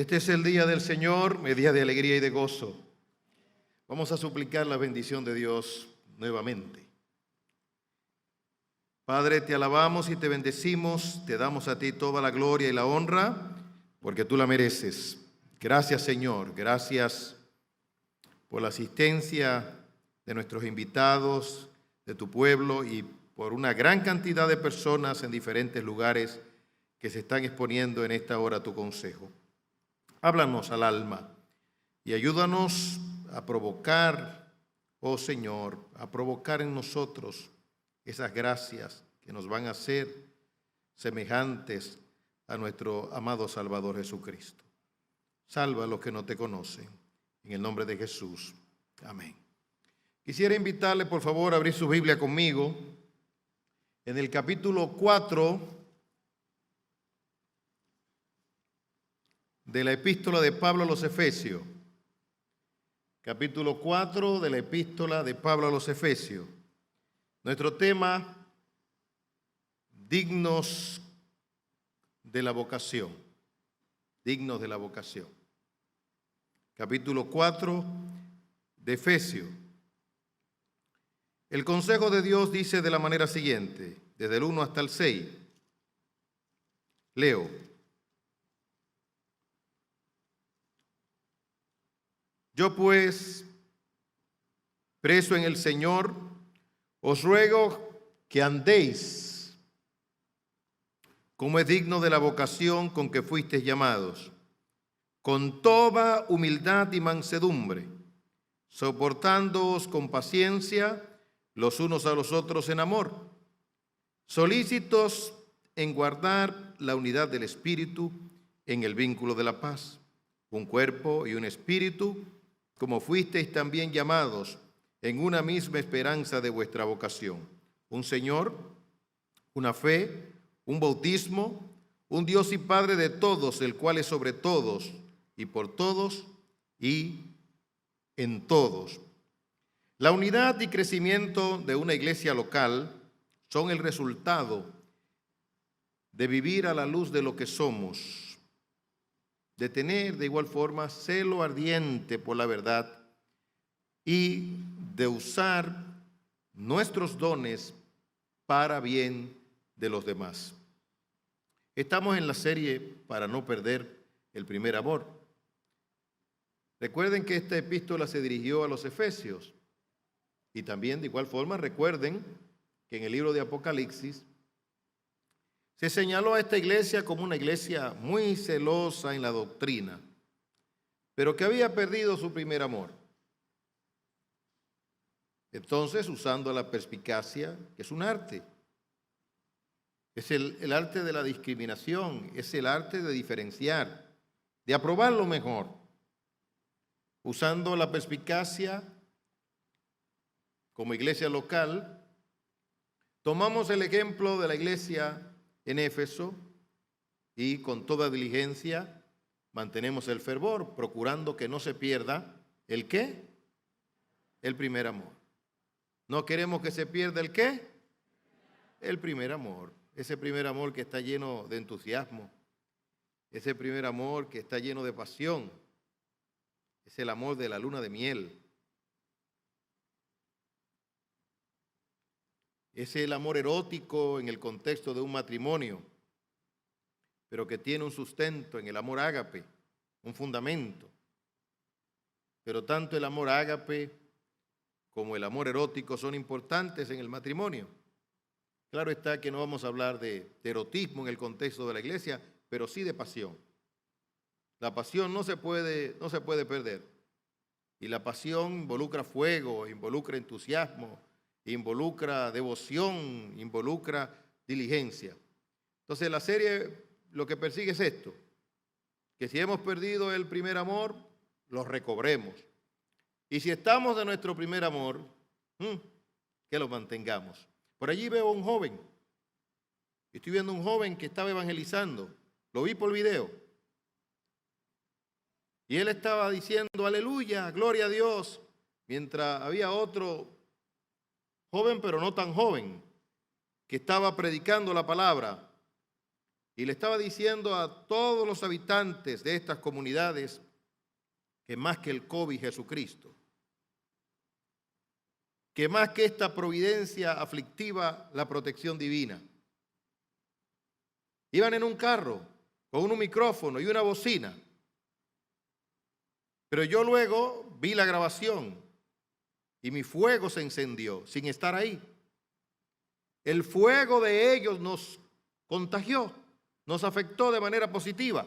Este es el día del Señor, el día de alegría y de gozo. Vamos a suplicar la bendición de Dios nuevamente. Padre, te alabamos y te bendecimos, te damos a ti toda la gloria y la honra, porque tú la mereces. Gracias, Señor, gracias por la asistencia de nuestros invitados, de tu pueblo y por una gran cantidad de personas en diferentes lugares que se están exponiendo en esta hora a tu consejo. Háblanos al alma y ayúdanos a provocar, oh Señor, a provocar en nosotros esas gracias que nos van a hacer semejantes a nuestro amado Salvador Jesucristo. Salva a los que no te conocen. En el nombre de Jesús. Amén. Quisiera invitarle, por favor, a abrir su Biblia conmigo en el capítulo 4 de la epístola de Pablo a los Efesios. Capítulo 4 de la epístola de Pablo a los Efesios. Nuestro tema, dignos de la vocación. Dignos de la vocación. Capítulo 4 de Efesios. El consejo de Dios dice de la manera siguiente, desde el 1 hasta el 6. Leo. Yo pues, preso en el Señor, os ruego que andéis como es digno de la vocación con que fuisteis llamados, con toda humildad y mansedumbre, soportándoos con paciencia los unos a los otros en amor, solícitos en guardar la unidad del Espíritu en el vínculo de la paz, un cuerpo y un espíritu, como fuisteis también llamados en una misma esperanza de vuestra vocación. Un Señor, una fe, un bautismo, un Dios y Padre de todos, el cual es sobre todos y por todos y en todos. La unidad y crecimiento de una iglesia local son el resultado de vivir a la luz de lo que somos, de tener de igual forma celo ardiente por la verdad y de usar nuestros dones para bien de los demás. Estamos en la serie para no perder el primer amor. Recuerden que esta epístola se dirigió a los Efesios y también de igual forma recuerden que en el libro de Apocalipsis se señaló a esta iglesia como una iglesia muy celosa en la doctrina, pero que había perdido su primer amor. Entonces, usando la perspicacia, que es un arte, es el arte de la discriminación, es el arte de diferenciar, de aprobar lo mejor. Usando la perspicacia como iglesia local, tomamos el ejemplo de la iglesia en Éfeso y con toda diligencia mantenemos el fervor, procurando que no se pierda ¿el qué? El primer amor. No queremos que se pierda ¿el qué? El primer amor. Ese primer amor que está lleno de entusiasmo, ese primer amor que está lleno de pasión, es el amor de la luna de miel. Es el amor erótico en el contexto de un matrimonio, pero que tiene un sustento en el amor ágape, un fundamento. Pero tanto el amor ágape como el amor erótico son importantes en el matrimonio. Claro está que no vamos a hablar de erotismo en el contexto de la iglesia, pero sí de pasión. La pasión no se puede perder. Y la pasión involucra fuego, involucra entusiasmo, involucra devoción, involucra diligencia. Entonces la serie lo que persigue es esto, que si hemos perdido el primer amor, lo recobremos. Y si estamos de nuestro primer amor, que lo mantengamos. Por allí veo a un joven, estoy viendo un joven que estaba evangelizando, lo vi por video. Y él estaba diciendo, aleluya, gloria a Dios, mientras había otro joven, pero no tan joven, que estaba predicando la palabra y le estaba diciendo a todos los habitantes de estas comunidades que más que el COVID, Jesucristo, que más que esta providencia aflictiva, la protección divina. Iban en un carro con un micrófono y una bocina. Pero yo luego vi la grabación y mi fuego se encendió sin estar ahí. El fuego de ellos nos contagió, nos afectó de manera positiva.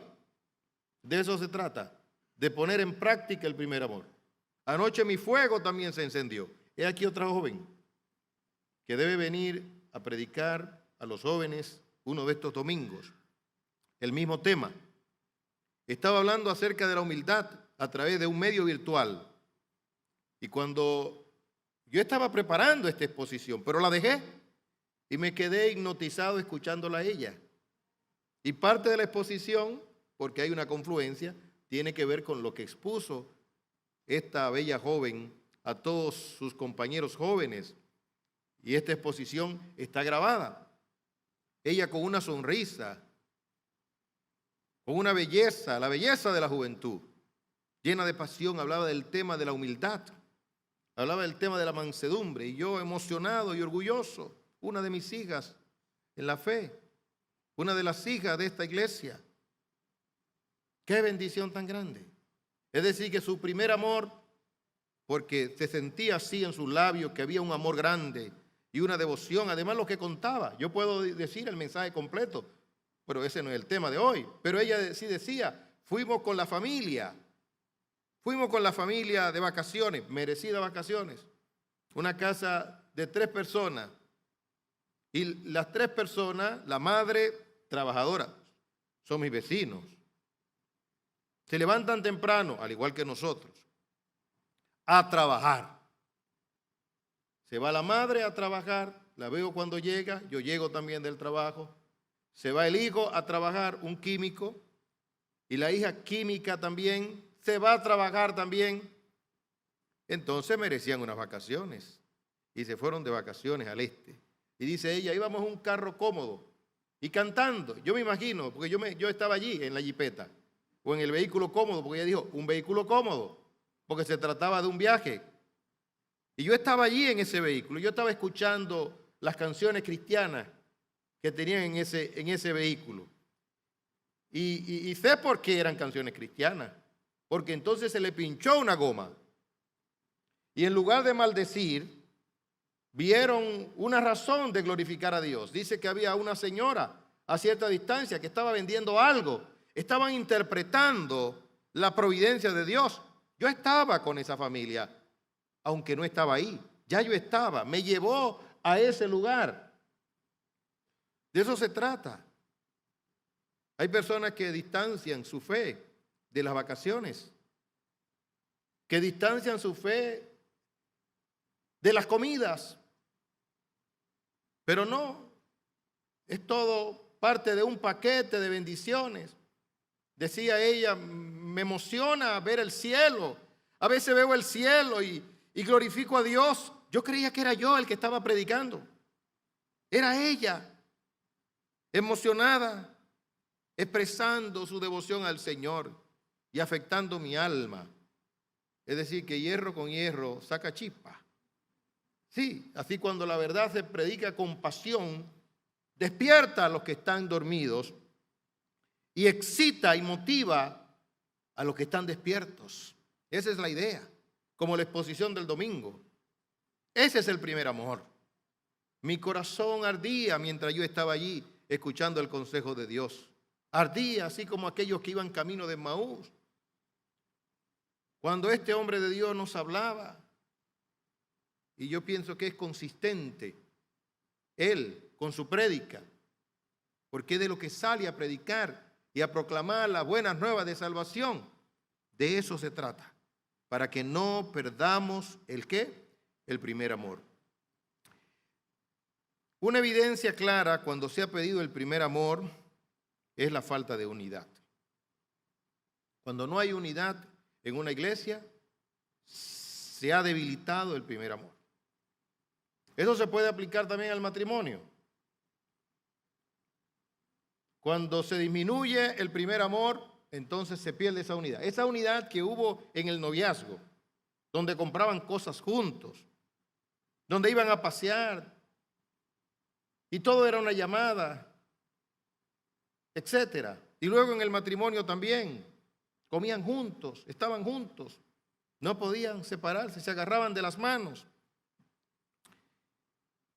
De eso se trata, de poner en práctica el primer amor. Anoche mi fuego también se encendió. He aquí otra joven que debe venir a predicar a los jóvenes uno de estos domingos. El mismo tema. Estaba hablando acerca de la humildad a través de un medio virtual. Y cuando yo estaba preparando esta exposición, pero la dejé y me quedé hipnotizado escuchándola a ella. Y parte de la exposición, porque hay una confluencia, tiene que ver con lo que expuso esta bella joven a todos sus compañeros jóvenes. Y esta exposición está grabada. Ella con una sonrisa, con una belleza, la belleza de la juventud, llena de pasión, hablaba del tema de la humildad, hablaba del tema de la mansedumbre, y yo emocionado y orgulloso, una de mis hijas en la fe, una de las hijas de esta iglesia. ¡Qué bendición tan grande! Es decir, que su primer amor, porque se sentía así en sus labios, que había un amor grande y una devoción, además lo que contaba. Yo puedo decir el mensaje completo, pero ese no es el tema de hoy. Pero ella sí decía, fuimos con la familia de vacaciones, merecidas vacaciones, una casa de 3 personas, y las 3 personas, la madre trabajadora, son mis vecinos. Se levantan temprano, al igual que nosotros, a trabajar. Se va la madre a trabajar, la veo cuando llega, yo llego también del trabajo. Se va el hijo a trabajar, un químico, y la hija química también, se va a trabajar también. Entonces merecían unas vacaciones y se fueron de vacaciones al este. Y dice ella, íbamos en un carro cómodo y cantando. Yo me imagino, porque yo estaba allí en la jipeta o en el vehículo cómodo, porque ella dijo, un vehículo cómodo, porque se trataba de un viaje. Y yo estaba allí en ese vehículo, yo estaba escuchando las canciones cristianas que tenían en ese vehículo. Y sé por qué eran canciones cristianas, porque entonces se le pinchó una goma. Y en lugar de maldecir, vieron una razón de glorificar a Dios. Dice que había una señora a cierta distancia que estaba vendiendo algo. Estaban interpretando la providencia de Dios. Yo estaba con esa familia, aunque no estaba ahí. Ya yo estaba, me llevó a ese lugar. De eso se trata. Hay personas que distancian su fe de las vacaciones, que distancian su fe de las comidas, pero no, es todo parte de un paquete de bendiciones. Decía ella, me emociona ver el cielo, a veces veo el cielo y glorifico a Dios. Yo creía que era yo el que estaba predicando, era ella, emocionada, expresando su devoción al Señor y afectando mi alma. Es decir, que hierro con hierro saca chispa. Sí, así cuando la verdad se predica con pasión, despierta a los que están dormidos y excita y motiva a los que están despiertos. Esa es la idea, como la exposición del domingo. Ese es el primer amor. Mi corazón ardía mientras yo estaba allí escuchando el consejo de Dios. Ardía así como aquellos que iban camino de Emaús. Cuando este hombre de Dios nos hablaba, y yo pienso que es consistente él con su prédica, porque es de lo que sale a predicar y a proclamar las buenas nuevas de salvación. De eso se trata, para que no perdamos el ¿qué? El primer amor. Una evidencia clara cuando se ha pedido el primer amor es la falta de unidad. Cuando no hay unidad en una iglesia, se ha debilitado el primer amor. Eso se puede aplicar también al matrimonio. Cuando se disminuye el primer amor, entonces se pierde esa unidad. Esa unidad que hubo en el noviazgo, donde compraban cosas juntos, donde iban a pasear, y todo era una llamada, etcétera. Y luego en el matrimonio también, comían juntos, estaban juntos, no podían separarse, se agarraban de las manos.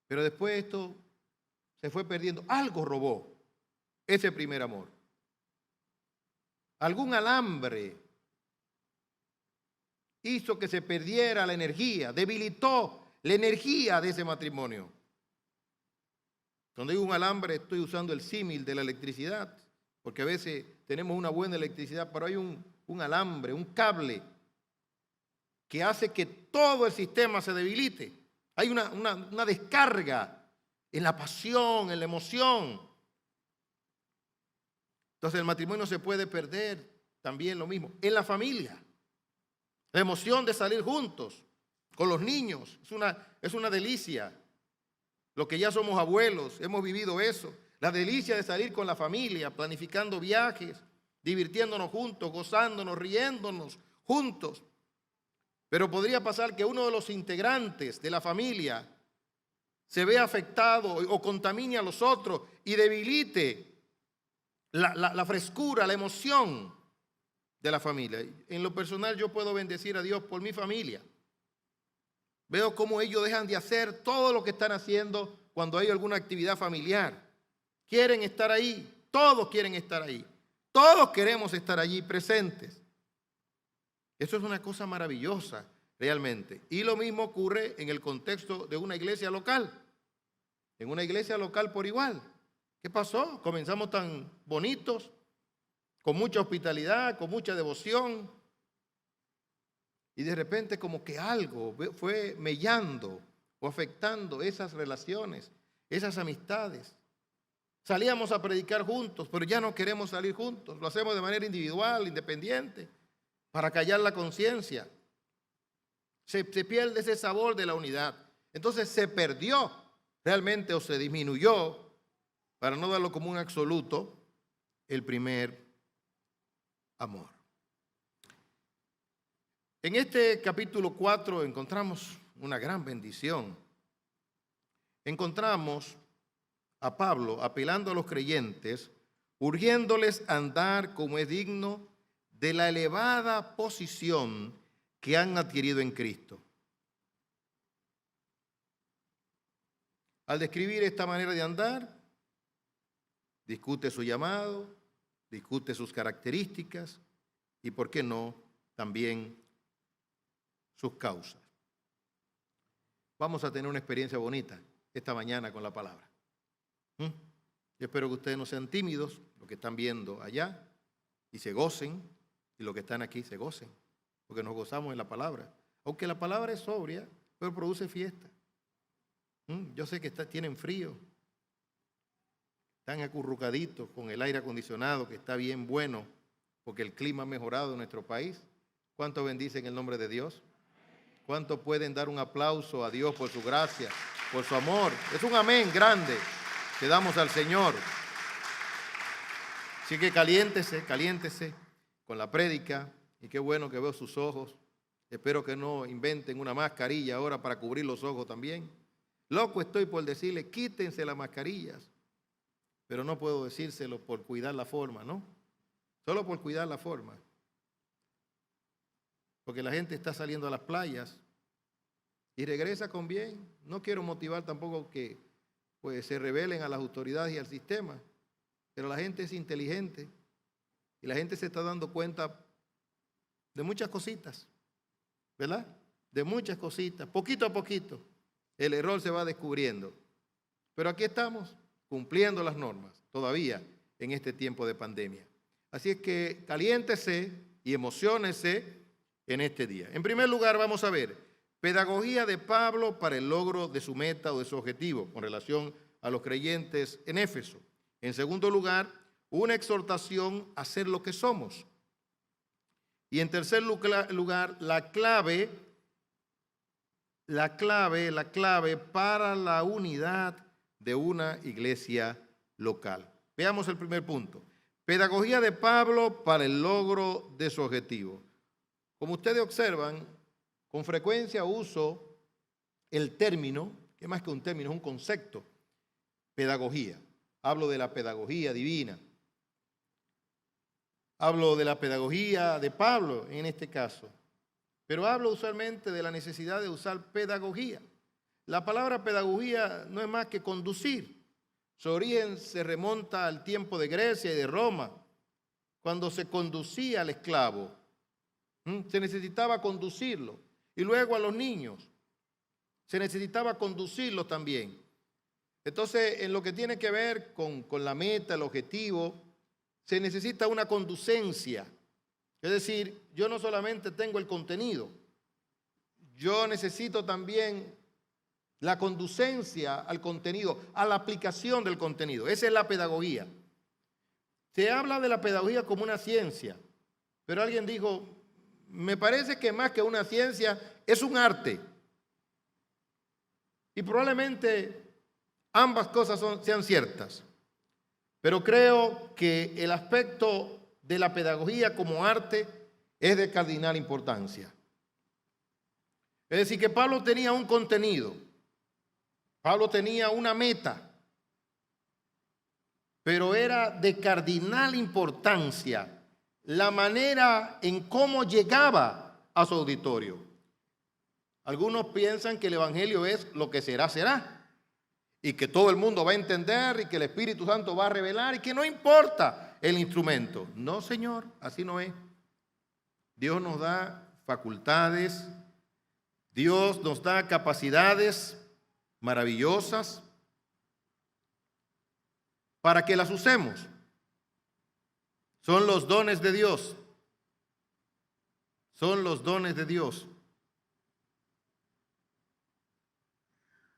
Pero después esto se fue perdiendo. Algo robó ese primer amor. Algún alambre hizo que se perdiera la energía, debilitó la energía de ese matrimonio. Cuando digo un alambre, estoy usando el símil de la electricidad, porque a veces tenemos una buena electricidad, pero hay un alambre, un cable, que hace que todo el sistema se debilite. Hay una descarga en la pasión, en la emoción. Entonces el matrimonio se puede perder, también lo mismo, en la familia. La emoción de salir juntos, con los niños, es una delicia. Los que ya somos abuelos, hemos vivido eso. La delicia de salir con la familia, planificando viajes, divirtiéndonos juntos, gozándonos, riéndonos juntos. Pero podría pasar que uno de los integrantes de la familia se vea afectado o contamine a los otros y debilite la frescura, la emoción de la familia. En lo personal yo puedo bendecir a Dios por mi familia. Veo cómo ellos dejan de hacer todo lo que están haciendo cuando hay alguna actividad familiar. Quieren estar ahí, todos quieren estar ahí. Todos queremos estar allí presentes. Eso es una cosa maravillosa, realmente. Y lo mismo ocurre en el contexto de una iglesia local. En una iglesia local por igual. ¿Qué pasó? Comenzamos tan bonitos, con mucha hospitalidad, con mucha devoción. Y de repente como que algo fue mellando o afectando esas relaciones, esas amistades. Salíamos a predicar juntos, pero ya no queremos salir juntos. Lo hacemos de manera individual, independiente, para callar la conciencia. Se pierde ese sabor de la unidad. Entonces se perdió realmente o se disminuyó, para no darlo como un absoluto, el primer amor. En este capítulo 4 encontramos una gran bendición. Encontramos a Pablo apelando a los creyentes, urgiéndoles a andar como es digno de la elevada posición que han adquirido en Cristo. Al describir esta manera de andar, discute su llamado, discute sus características y, ¿por qué no?, también sus causas. Vamos a tener una experiencia bonita esta mañana con la palabra. Yo espero que ustedes no sean tímidos, los que están viendo allá, y se gocen, y los que están aquí se gocen, porque nos gozamos en la palabra. Aunque la palabra es sobria, pero produce fiesta. Yo sé que tienen frío, están acurrucaditos con el aire acondicionado, que está bien bueno, porque el clima ha mejorado en nuestro país. ¿Cuánto bendicen el nombre de Dios? ¿Cuánto pueden dar un aplauso a Dios por su gracia, por su amor? Es un amén grande que damos al Señor. Así que caliéntese con la prédica, y qué bueno que veo sus ojos. Espero que no inventen una mascarilla ahora para cubrir los ojos también. Loco estoy por decirle, quítense las mascarillas, pero no puedo decírselo por cuidar la forma, ¿no? Solo por cuidar la forma. Porque la gente está saliendo a las playas y regresa con bien. No quiero motivar tampoco que pues, se rebelen a las autoridades y al sistema, pero la gente es inteligente y la gente se está dando cuenta de muchas cositas, ¿verdad? De muchas cositas, poquito a poquito. El error se va descubriendo. Pero aquí estamos cumpliendo las normas todavía en este tiempo de pandemia. Así es que caliéntese y emociónese en este día. En primer lugar, vamos a ver pedagogía de Pablo para el logro de su meta o de su objetivo con relación a los creyentes en Éfeso. En segundo lugar, una exhortación a ser lo que somos. Y en tercer lugar, la clave para la unidad de una iglesia local. Veamos el primer punto. Pedagogía de Pablo para el logro de su objetivo. Como ustedes observan, con frecuencia uso el término, que más que un término, es un concepto, pedagogía. Hablo de la pedagogía divina. Hablo de la pedagogía de Pablo en este caso. Pero hablo usualmente de la necesidad de usar pedagogía. La palabra pedagogía no es más que conducir. Su origen se remonta al tiempo de Grecia y de Roma, cuando se conducía al esclavo. Se necesitaba conducirlo. Y luego a los niños. Se necesitaba conducirlos también. Entonces, en lo que tiene que ver con la meta, el objetivo, se necesita una conducencia. Es decir, yo no solamente tengo el contenido, yo necesito también la conducencia al contenido, a la aplicación del contenido. Esa es la pedagogía. Se habla de la pedagogía como una ciencia, pero alguien dijo, me parece que más que una ciencia es un arte. Y probablemente ambas cosas sean ciertas. Pero creo que el aspecto de la pedagogía como arte es de cardinal importancia. Es decir, que Pablo tenía un contenido, Pablo tenía una meta, pero era de cardinal importancia la manera en cómo llegaba a su auditorio. Algunos piensan que el evangelio es lo que será, será. Y que todo el mundo va a entender y que el Espíritu Santo va a revelar y que no importa el instrumento. No, Señor, así no es. Dios nos da facultades, Dios nos da capacidades maravillosas para que las usemos. Son los dones de Dios. Son los dones de Dios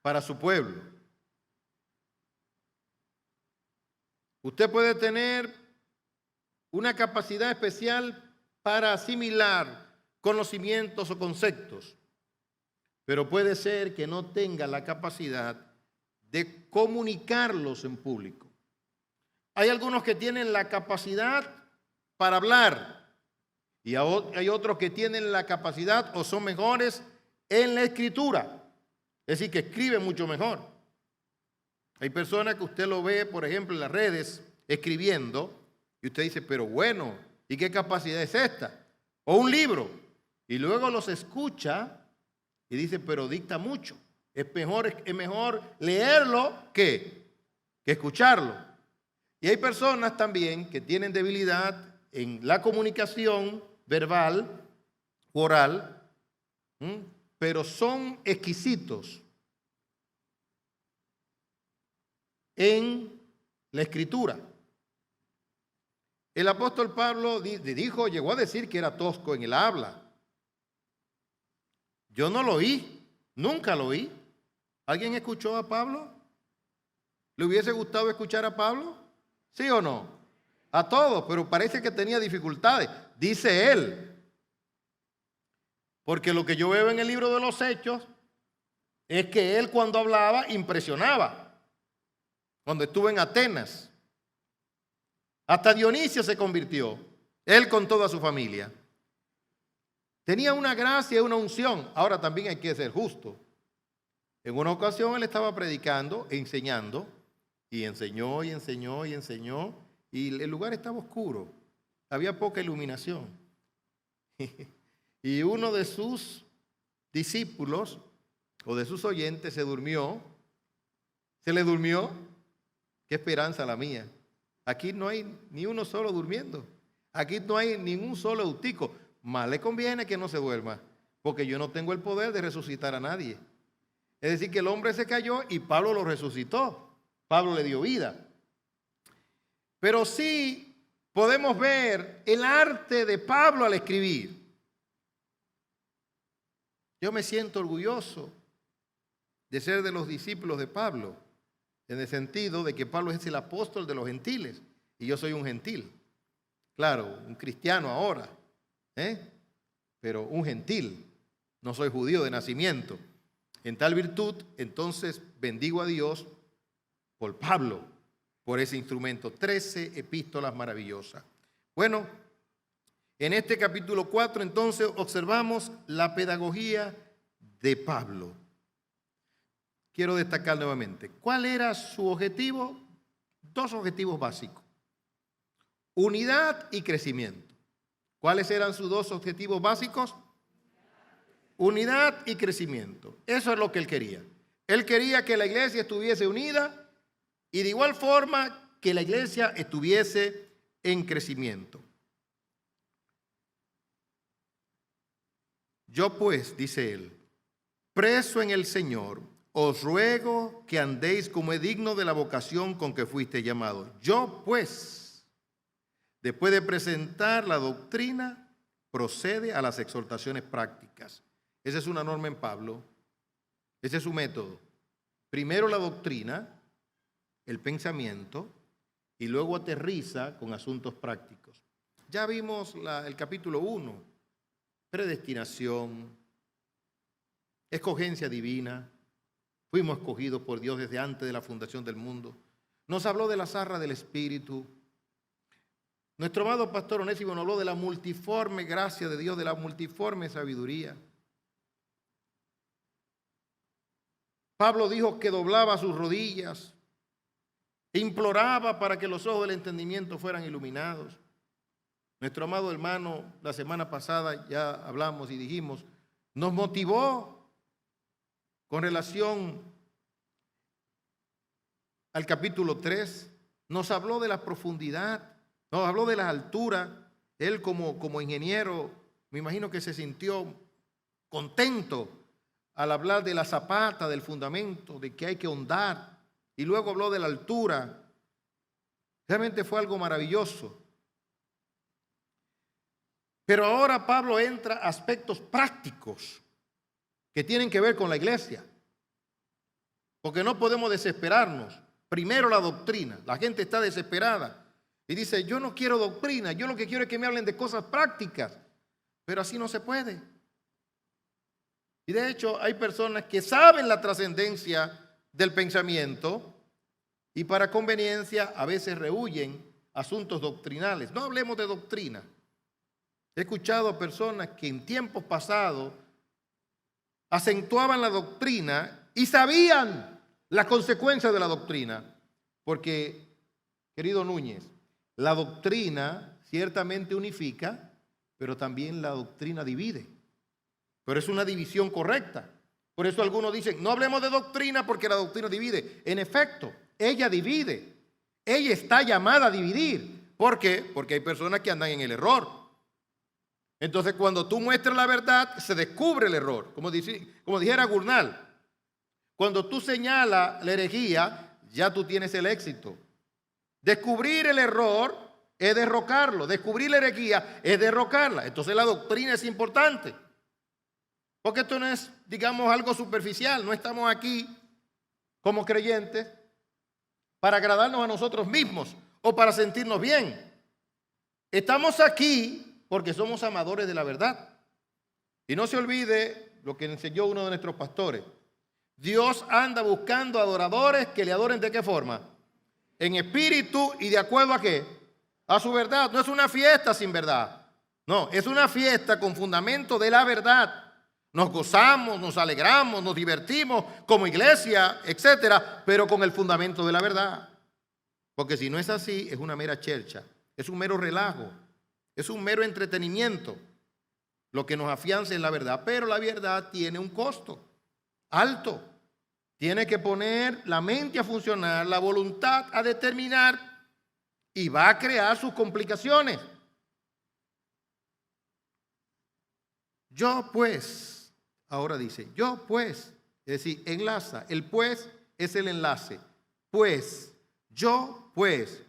para su pueblo. Usted puede tener una capacidad especial para asimilar conocimientos o conceptos, pero puede ser que no tenga la capacidad de comunicarlos en público. Hay algunos que tienen la capacidad para hablar y hay otros que tienen la capacidad o son mejores en la escritura, es decir, que escriben mucho mejor. Hay personas que usted lo ve, por ejemplo, en las redes escribiendo y usted dice, pero bueno, ¿y qué capacidad es esta? O un libro y luego los escucha y dice, pero dicta mucho. Es mejor leerlo que escucharlo. Y hay personas también que tienen debilidad en la comunicación verbal, oral, pero son exquisitos en la escritura. El apóstol Pablo llegó a decir que era tosco en el habla. Yo no lo oí, nunca lo oí. ¿Alguien escuchó a Pablo? ¿Le hubiese gustado escuchar a Pablo? ¿Sí o no? A todos, pero parece que tenía dificultades, dice él. Porque lo que yo veo en el libro de los Hechos es que él cuando hablaba impresionaba. Cuando estuvo en Atenas, hasta Dionisio se convirtió, él con toda su familia. Tenía una gracia y una unción. Ahora también hay que ser justo. En una ocasión él estaba predicando, enseñando, y enseñó, y enseñó, y enseñó, y el lugar estaba oscuro. Había poca iluminación. Y uno de sus discípulos o de sus oyentes se durmió. Se le durmió. Qué esperanza la mía. Aquí no hay ni uno solo durmiendo. Aquí no hay ningún solo eutico. Más le conviene que no se duerma, porque yo no tengo el poder de resucitar a nadie. Es decir, que el hombre se cayó y Pablo lo resucitó. Pablo le dio vida. Pero sí podemos ver el arte de Pablo al escribir. Yo me siento orgulloso de ser de los discípulos de Pablo, en el sentido de que Pablo es el apóstol de los gentiles y yo soy un gentil. Claro, un cristiano ahora, pero un gentil. No soy judío de nacimiento. En tal virtud, entonces bendigo a Dios por Pablo, por ese instrumento. 13 epístolas maravillosas. Bueno, en este capítulo 4 entonces observamos la pedagogía de Pablo. Quiero destacar nuevamente, ¿cuál era su objetivo? Dos objetivos básicos: unidad y crecimiento. ¿Cuáles eran sus dos objetivos básicos? Unidad y crecimiento. Eso es lo que él quería. Él quería que la iglesia estuviese unida y de igual forma que la iglesia estuviese en crecimiento. Yo pues, dice él, preso en el Señor, os ruego que andéis como es digno de la vocación con que fuiste llamado. Yo pues, después de presentar la doctrina, procede a las exhortaciones prácticas. Esa es una norma en Pablo. Ese es su método. Primero la doctrina, el pensamiento, y luego aterriza con asuntos prácticos. Ya vimos el capítulo 1, predestinación, escogencia divina. Fuimos escogidos por Dios desde antes de la fundación del mundo. Nos habló de la zarra del Espíritu. Nuestro amado pastor Onésimo nos habló de la multiforme gracia de Dios, de la multiforme sabiduría. Pablo dijo que doblaba sus rodillas, imploraba para que los ojos del entendimiento fueran iluminados. Nuestro amado hermano, la semana pasada ya hablamos y dijimos, nos motivó con relación al capítulo 3, nos habló de la profundidad, nos habló de las alturas. Él como ingeniero, me imagino que se sintió contento al hablar de la zapata, del fundamento, de que hay que hondar, y luego habló de la altura. Realmente fue algo maravilloso. Pero ahora Pablo entra a aspectos prácticos que tienen que ver con la iglesia, porque no podemos desesperarnos. Primero la doctrina. La gente está desesperada y dice, yo no quiero doctrina, yo lo que quiero es que me hablen de cosas prácticas, pero así no se puede. Y de hecho hay personas que saben la trascendencia del pensamiento y para conveniencia a veces rehúyen asuntos doctrinales. No hablemos de doctrina. He escuchado a personas que en tiempos pasados acentuaban la doctrina y sabían las consecuencias de la doctrina. Porque, querido Núñez, la doctrina ciertamente unifica, pero también la doctrina divide. Pero es una división correcta. Por eso algunos dicen, no hablemos de doctrina porque la doctrina divide. En efecto, ella divide. Ella está llamada a dividir. ¿Por qué? Porque hay personas que andan en el error. Entonces, cuando tú muestras la verdad, se descubre el error. Como dijera Gurnal, cuando tú señalas la herejía, ya tú tienes el éxito. Descubrir el error es derrocarlo. Descubrir la herejía es derrocarla. Entonces, la doctrina es importante. Porque esto no es, digamos, algo superficial. No estamos aquí como creyentes para agradarnos a nosotros mismos o para sentirnos bien. Estamos aquí porque somos amadores de la verdad. Y no se olvide lo que enseñó uno de nuestros pastores. Dios anda buscando adoradores que le adoren ¿de qué forma? En espíritu y de acuerdo ¿a qué? A su verdad. No es una fiesta sin verdad. No, es una fiesta con fundamento de la verdad. Nos gozamos, nos alegramos, nos divertimos como iglesia, etcétera, pero con el fundamento de la verdad. Porque si no es así, es una mera chercha, es un mero relajo, es un mero entretenimiento, lo que nos afianza en la verdad. Pero la verdad tiene un costo alto. Tiene que poner la mente a funcionar, la voluntad a determinar y va a crear sus complicaciones. Yo pues, ahora dice, yo pues, es decir, enlaza. El pues es el enlace. Pues, yo pues,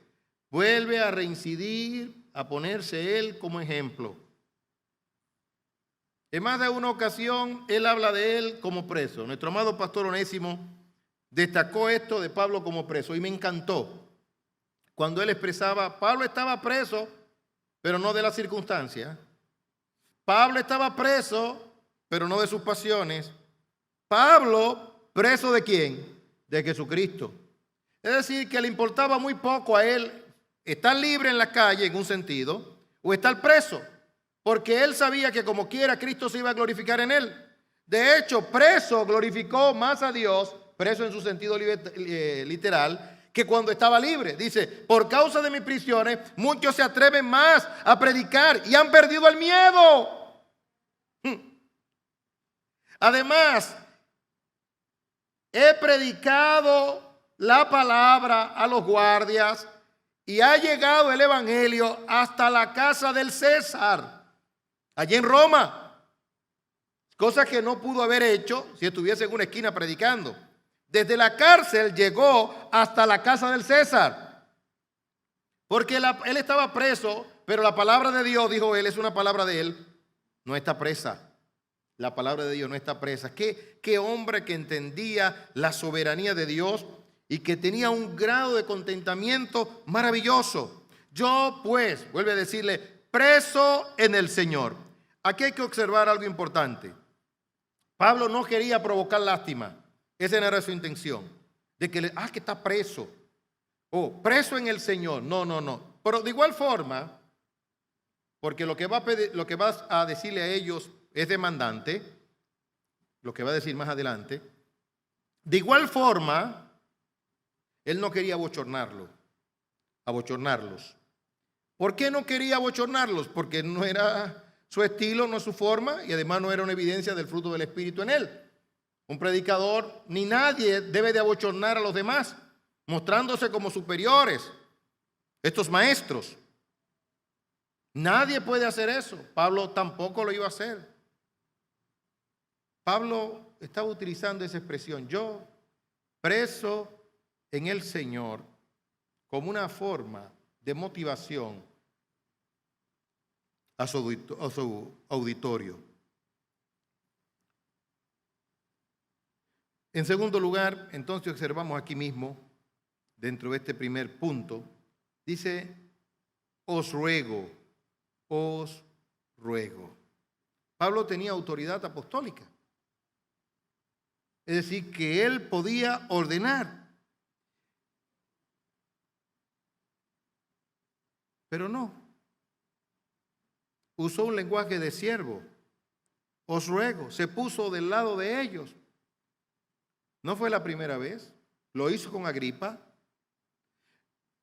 vuelve a reincidir, a ponerse él como ejemplo. En más de una ocasión, él habla de él como preso. Nuestro amado pastor Onésimo destacó esto de Pablo como preso y me encantó. Cuando él expresaba, Pablo estaba preso, pero no de las circunstancias. Pablo estaba preso, pero no de sus pasiones. Pablo, ¿preso de quién? De Jesucristo. Es decir, que le importaba muy poco a él estar libre en la calle en un sentido o estar preso, porque él sabía que como quiera Cristo se iba a glorificar en él. De hecho, preso glorificó más a Dios, preso en su sentido literal, que cuando estaba libre. Dice, por causa de mis prisiones, muchos se atreven más a predicar y han perdido el miedo. Además, he predicado la palabra a los guardias y ha llegado el evangelio hasta la casa del César, allí en Roma. Cosa que no pudo haber hecho si estuviese en una esquina predicando. Desde la cárcel llegó hasta la casa del César. Porque él estaba preso, pero la palabra de Dios, dijo él, es una palabra de él, no está presa. La palabra de Dios no está presa. Qué hombre que entendía la soberanía de Dios y que tenía un grado de contentamiento maravilloso. Yo pues, vuelve a decirle, preso en el Señor. Aquí hay que observar algo importante. Pablo no quería provocar lástima. Esa no era su intención. De que que está preso. Preso en el Señor. No. Pero de igual forma, porque lo que vas a decirle a ellos es demandante, lo que va a decir más adelante. De igual forma, él no quería abochornarlos. ¿Por qué no quería abochornarlos? Porque no era su estilo, no es su forma, y además no era una evidencia del fruto del Espíritu en él. Un predicador ni nadie debe de abochornar a los demás, mostrándose como superiores. Estos maestros. Nadie puede hacer eso. Pablo tampoco lo iba a hacer. Pablo estaba utilizando esa expresión, yo preso en el Señor, como una forma de motivación a su auditorio. En segundo lugar, entonces observamos aquí mismo, dentro de este primer punto, dice, os ruego. Pablo tenía autoridad apostólica. Es decir, que él podía ordenar. Pero no. Usó un lenguaje de siervo. Os ruego. Se puso del lado de ellos. No fue la primera vez. Lo hizo con Agripa.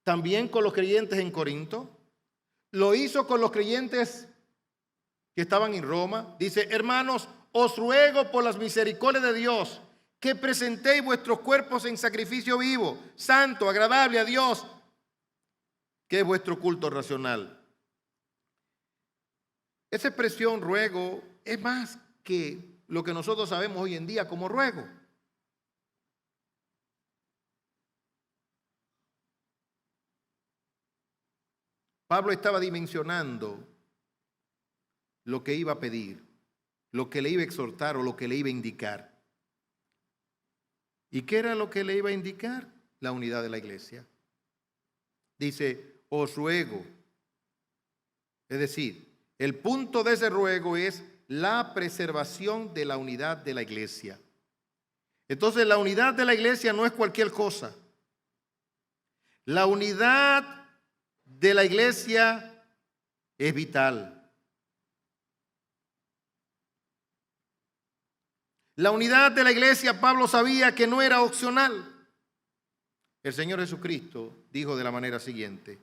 También con los creyentes en Corinto. Lo hizo con los creyentes que estaban en Roma. Dice, hermanos, os ruego por las misericordias de Dios que presentéis vuestros cuerpos en sacrificio vivo, santo, agradable a Dios, que es vuestro culto racional. Esa expresión ruego es más que lo que nosotros sabemos hoy en día como ruego. Pablo estaba dimensionando lo que iba a pedir, lo que le iba a exhortar o lo que le iba a indicar. ¿Y qué era lo que le iba a indicar? La unidad de la iglesia. Dice, os ruego. Es decir, el punto de ese ruego es la preservación de la unidad de la iglesia. Entonces, la unidad de la iglesia no es cualquier cosa. La unidad de la iglesia es vital. La unidad de la iglesia, Pablo sabía que no era opcional. El Señor Jesucristo dijo de la manera siguiente,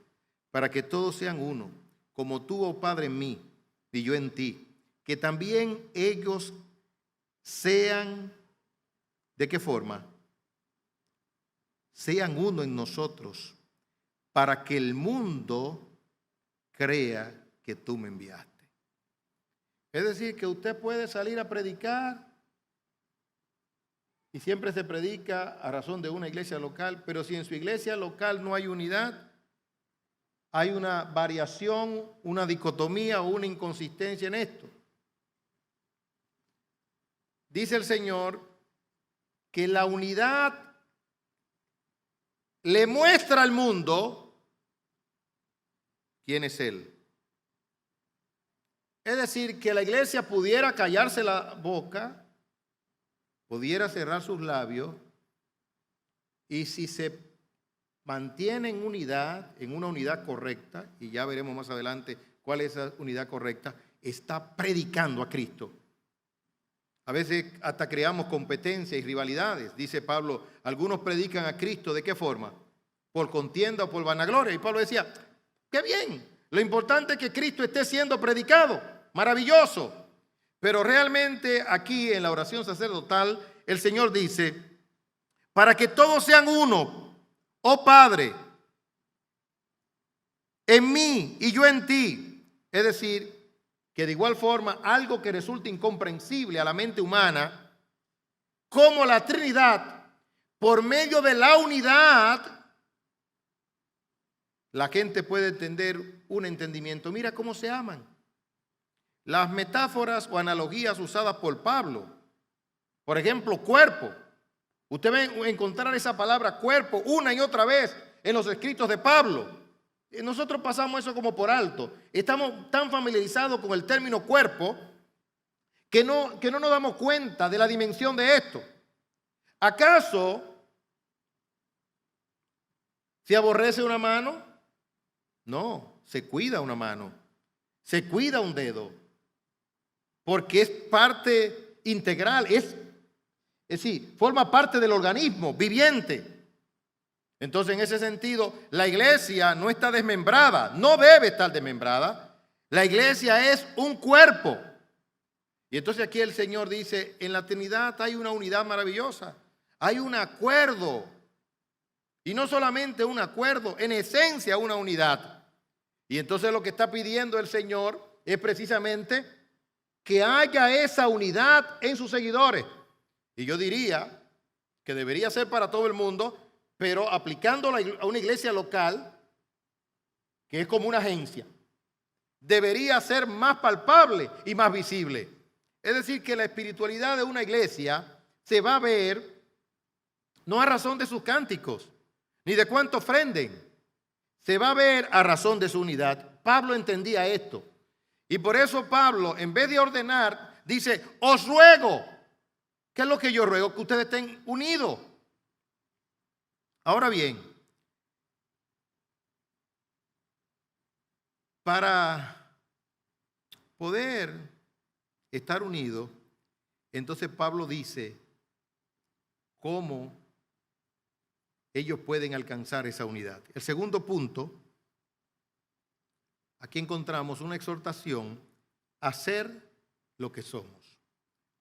para que todos sean uno, como tú, oh Padre, en mí y yo en ti, que también ellos sean, ¿de qué forma? Sean uno en nosotros, para que el mundo crea que tú me enviaste. Es decir, que usted puede salir a predicar y siempre se predica a razón de una iglesia local, pero si en su iglesia local no hay unidad, hay una variación, una dicotomía o una inconsistencia en esto. Dice el Señor que la unidad le muestra al mundo quién es Él. Es decir, que la iglesia pudiera callarse la boca, pudiera cerrar sus labios, y si se mantienen unidad, en una unidad correcta, y ya veremos más adelante cuál es esa unidad correcta, está predicando a Cristo. A veces hasta creamos competencias y rivalidades. Dice Pablo, algunos predican a Cristo, ¿de qué forma? Por contienda o por vanagloria. Y Pablo decía, qué bien, lo importante es que Cristo esté siendo predicado, maravilloso. Pero realmente aquí en la oración sacerdotal, el Señor dice, para que todos sean uno, oh Padre, en mí y yo en ti. Es decir, que de igual forma algo que resulta incomprensible a la mente humana, como la Trinidad, por medio de la unidad, la gente puede entender un entendimiento. Mira cómo se aman. Las metáforas o analogías usadas por Pablo, por ejemplo, cuerpo. Usted va a encontrar esa palabra cuerpo una y otra vez en los escritos de Pablo. Nosotros pasamos eso como por alto. Estamos tan familiarizados con el término cuerpo que no nos damos cuenta de la dimensión de esto. ¿Acaso se aborrece una mano? No, se cuida una mano, se cuida un dedo, porque es parte integral, es decir, forma parte del organismo viviente. Entonces, en ese sentido, la iglesia no está desmembrada, no debe estar desmembrada. La iglesia es un cuerpo. Y entonces aquí el Señor dice, en la Trinidad hay una unidad maravillosa, hay un acuerdo. Y no solamente un acuerdo, en esencia una unidad. Y entonces lo que está pidiendo el Señor es precisamente que haya esa unidad en sus seguidores. Y yo diría que debería ser para todo el mundo, pero aplicándola a una iglesia local, que es como una agencia, debería ser más palpable y más visible. Es decir, que la espiritualidad de una iglesia se va a ver no a razón de sus cánticos, ni de cuánto ofrenden. Se va a ver a razón de su unidad. Pablo entendía esto. Y por eso Pablo, en vez de ordenar, dice, os ruego. ¿Qué es lo que yo ruego? Que ustedes estén unidos. Ahora bien, para poder estar unidos, entonces Pablo dice cómo ellos pueden alcanzar esa unidad. El segundo punto, aquí encontramos una exhortación a ser lo que somos.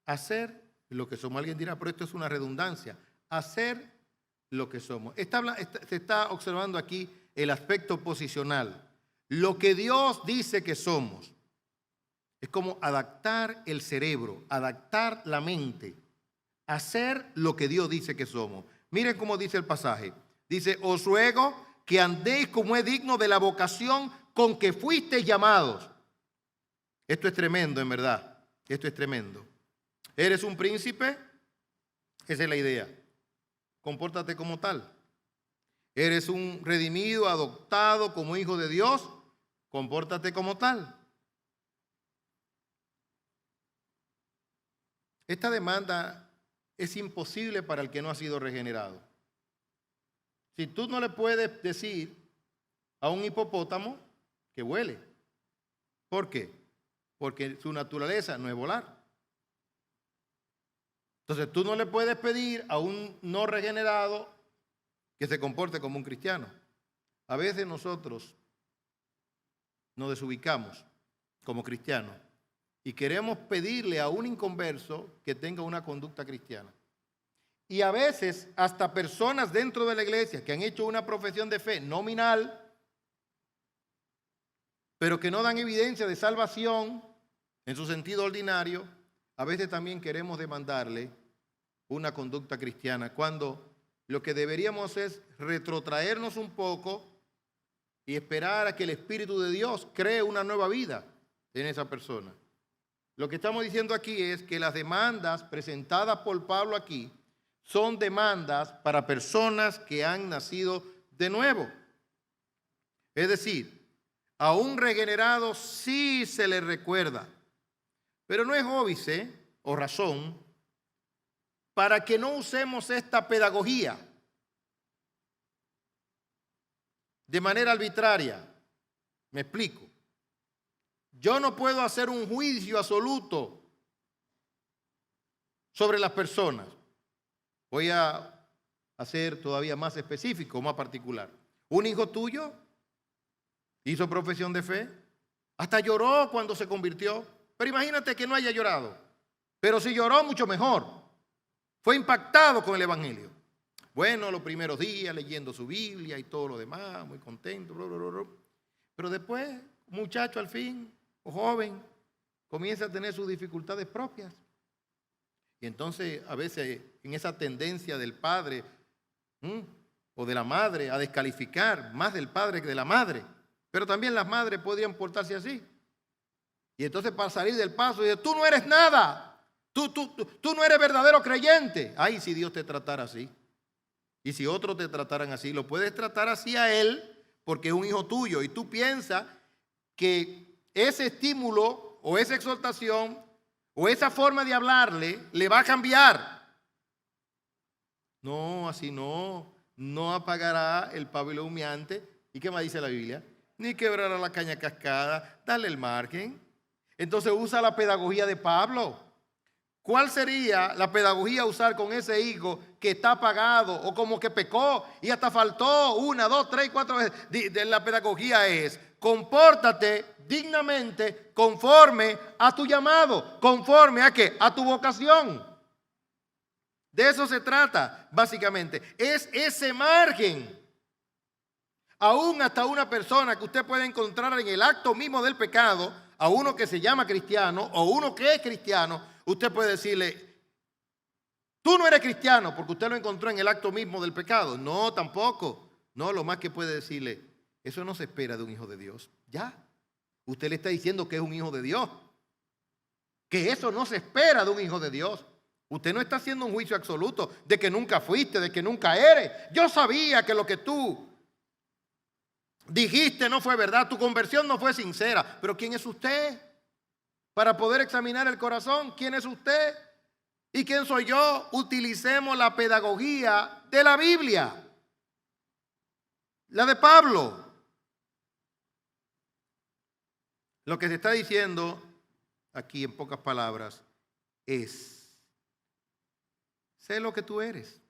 Hacer lo que somos. Alguien dirá, pero esto es una redundancia. Hacer lo que somos. Se está observando aquí el aspecto posicional. Lo que Dios dice que somos. Es como adaptar el cerebro, adaptar la mente, hacer lo que Dios dice que somos. Miren cómo dice el pasaje. Dice, os ruego que andéis como es digno de la vocación con que fuisteis llamados. Esto es tremendo, en verdad. Esto es tremendo. ¿Eres un príncipe? Esa es la idea. Compórtate como tal. ¿Eres un redimido, adoptado como hijo de Dios? Compórtate como tal. Esta demanda es imposible para el que no ha sido regenerado. Si tú no le puedes decir a un hipopótamo que vuele. ¿Por qué? Porque su naturaleza no es volar. Entonces tú no le puedes pedir a un no regenerado que se comporte como un cristiano. A veces nosotros nos desubicamos como cristianos y queremos pedirle a un inconverso que tenga una conducta cristiana. Y a veces hasta personas dentro de la iglesia que han hecho una profesión de fe nominal, pero que no dan evidencia de salvación en su sentido ordinario, a veces también queremos demandarle una conducta cristiana, cuando lo que deberíamos es retrotraernos un poco y esperar a que el Espíritu de Dios cree una nueva vida en esa persona. Lo que estamos diciendo aquí es que las demandas presentadas por Pablo aquí son demandas para personas que han nacido de nuevo. Es decir, a un regenerado sí se le recuerda, pero no es óbice o razón para que no usemos esta pedagogía. de manera arbitraria. Me explico. Yo no puedo hacer un juicio absoluto sobre las personas. Voy a hacer todavía más específico, más particular. Un hijo tuyo hizo profesión de fe, hasta lloró cuando se convirtió, pero imagínate que no haya llorado, pero si lloró, mucho mejor. Fue impactado con el evangelio. Bueno, los primeros días leyendo su Biblia y todo lo demás, muy contento, pero después, muchacho al fin, o joven, comienza a tener sus dificultades propias. Y entonces a veces en esa tendencia del padre o de la madre a descalificar, más del padre que de la madre, pero también las madres podrían portarse así. Y entonces para salir del paso, dice, tú no eres nada, tú no eres verdadero creyente. Ay, si Dios te tratara así. Y si otros te trataran así, lo puedes tratar así a él porque es un hijo tuyo. Y tú piensas que ese estímulo o esa exhortación o esa forma de hablarle le va a cambiar. No, así no apagará el pábilo humeante. ¿Y qué más dice la Biblia? Ni quebrará la caña cascada, dale el margen. Entonces usa la pedagogía de Pablo. ¿Cuál sería la pedagogía a usar con ese hijo que está apagado o como que pecó y hasta faltó 1, 2, 3, 4 veces? La pedagogía es, compórtate dignamente conforme a tu llamado. ¿Conforme a qué? A tu vocación. De eso se trata, básicamente. Es ese margen. Aún hasta una persona que usted puede encontrar en el acto mismo del pecado, a uno que se llama cristiano o uno que es cristiano, usted puede decirle, tú no eres cristiano porque usted lo encontró en el acto mismo del pecado. No, tampoco. No, lo más que puede decirle, eso no se espera de un hijo de Dios. Ya. Usted le está diciendo que es un hijo de Dios. Que eso no se espera de un hijo de Dios. Usted no está haciendo un juicio absoluto de que nunca fuiste, de que nunca eres. Yo sabía que lo que tú dijiste no fue verdad, tu conversión no fue sincera. Pero ¿quién es usted para poder examinar el corazón? ¿Quién es usted? ¿Y quién soy yo? Utilicemos la pedagogía de la Biblia, la de Pablo. Lo que se está diciendo aquí en pocas palabras es, sé lo que tú eres.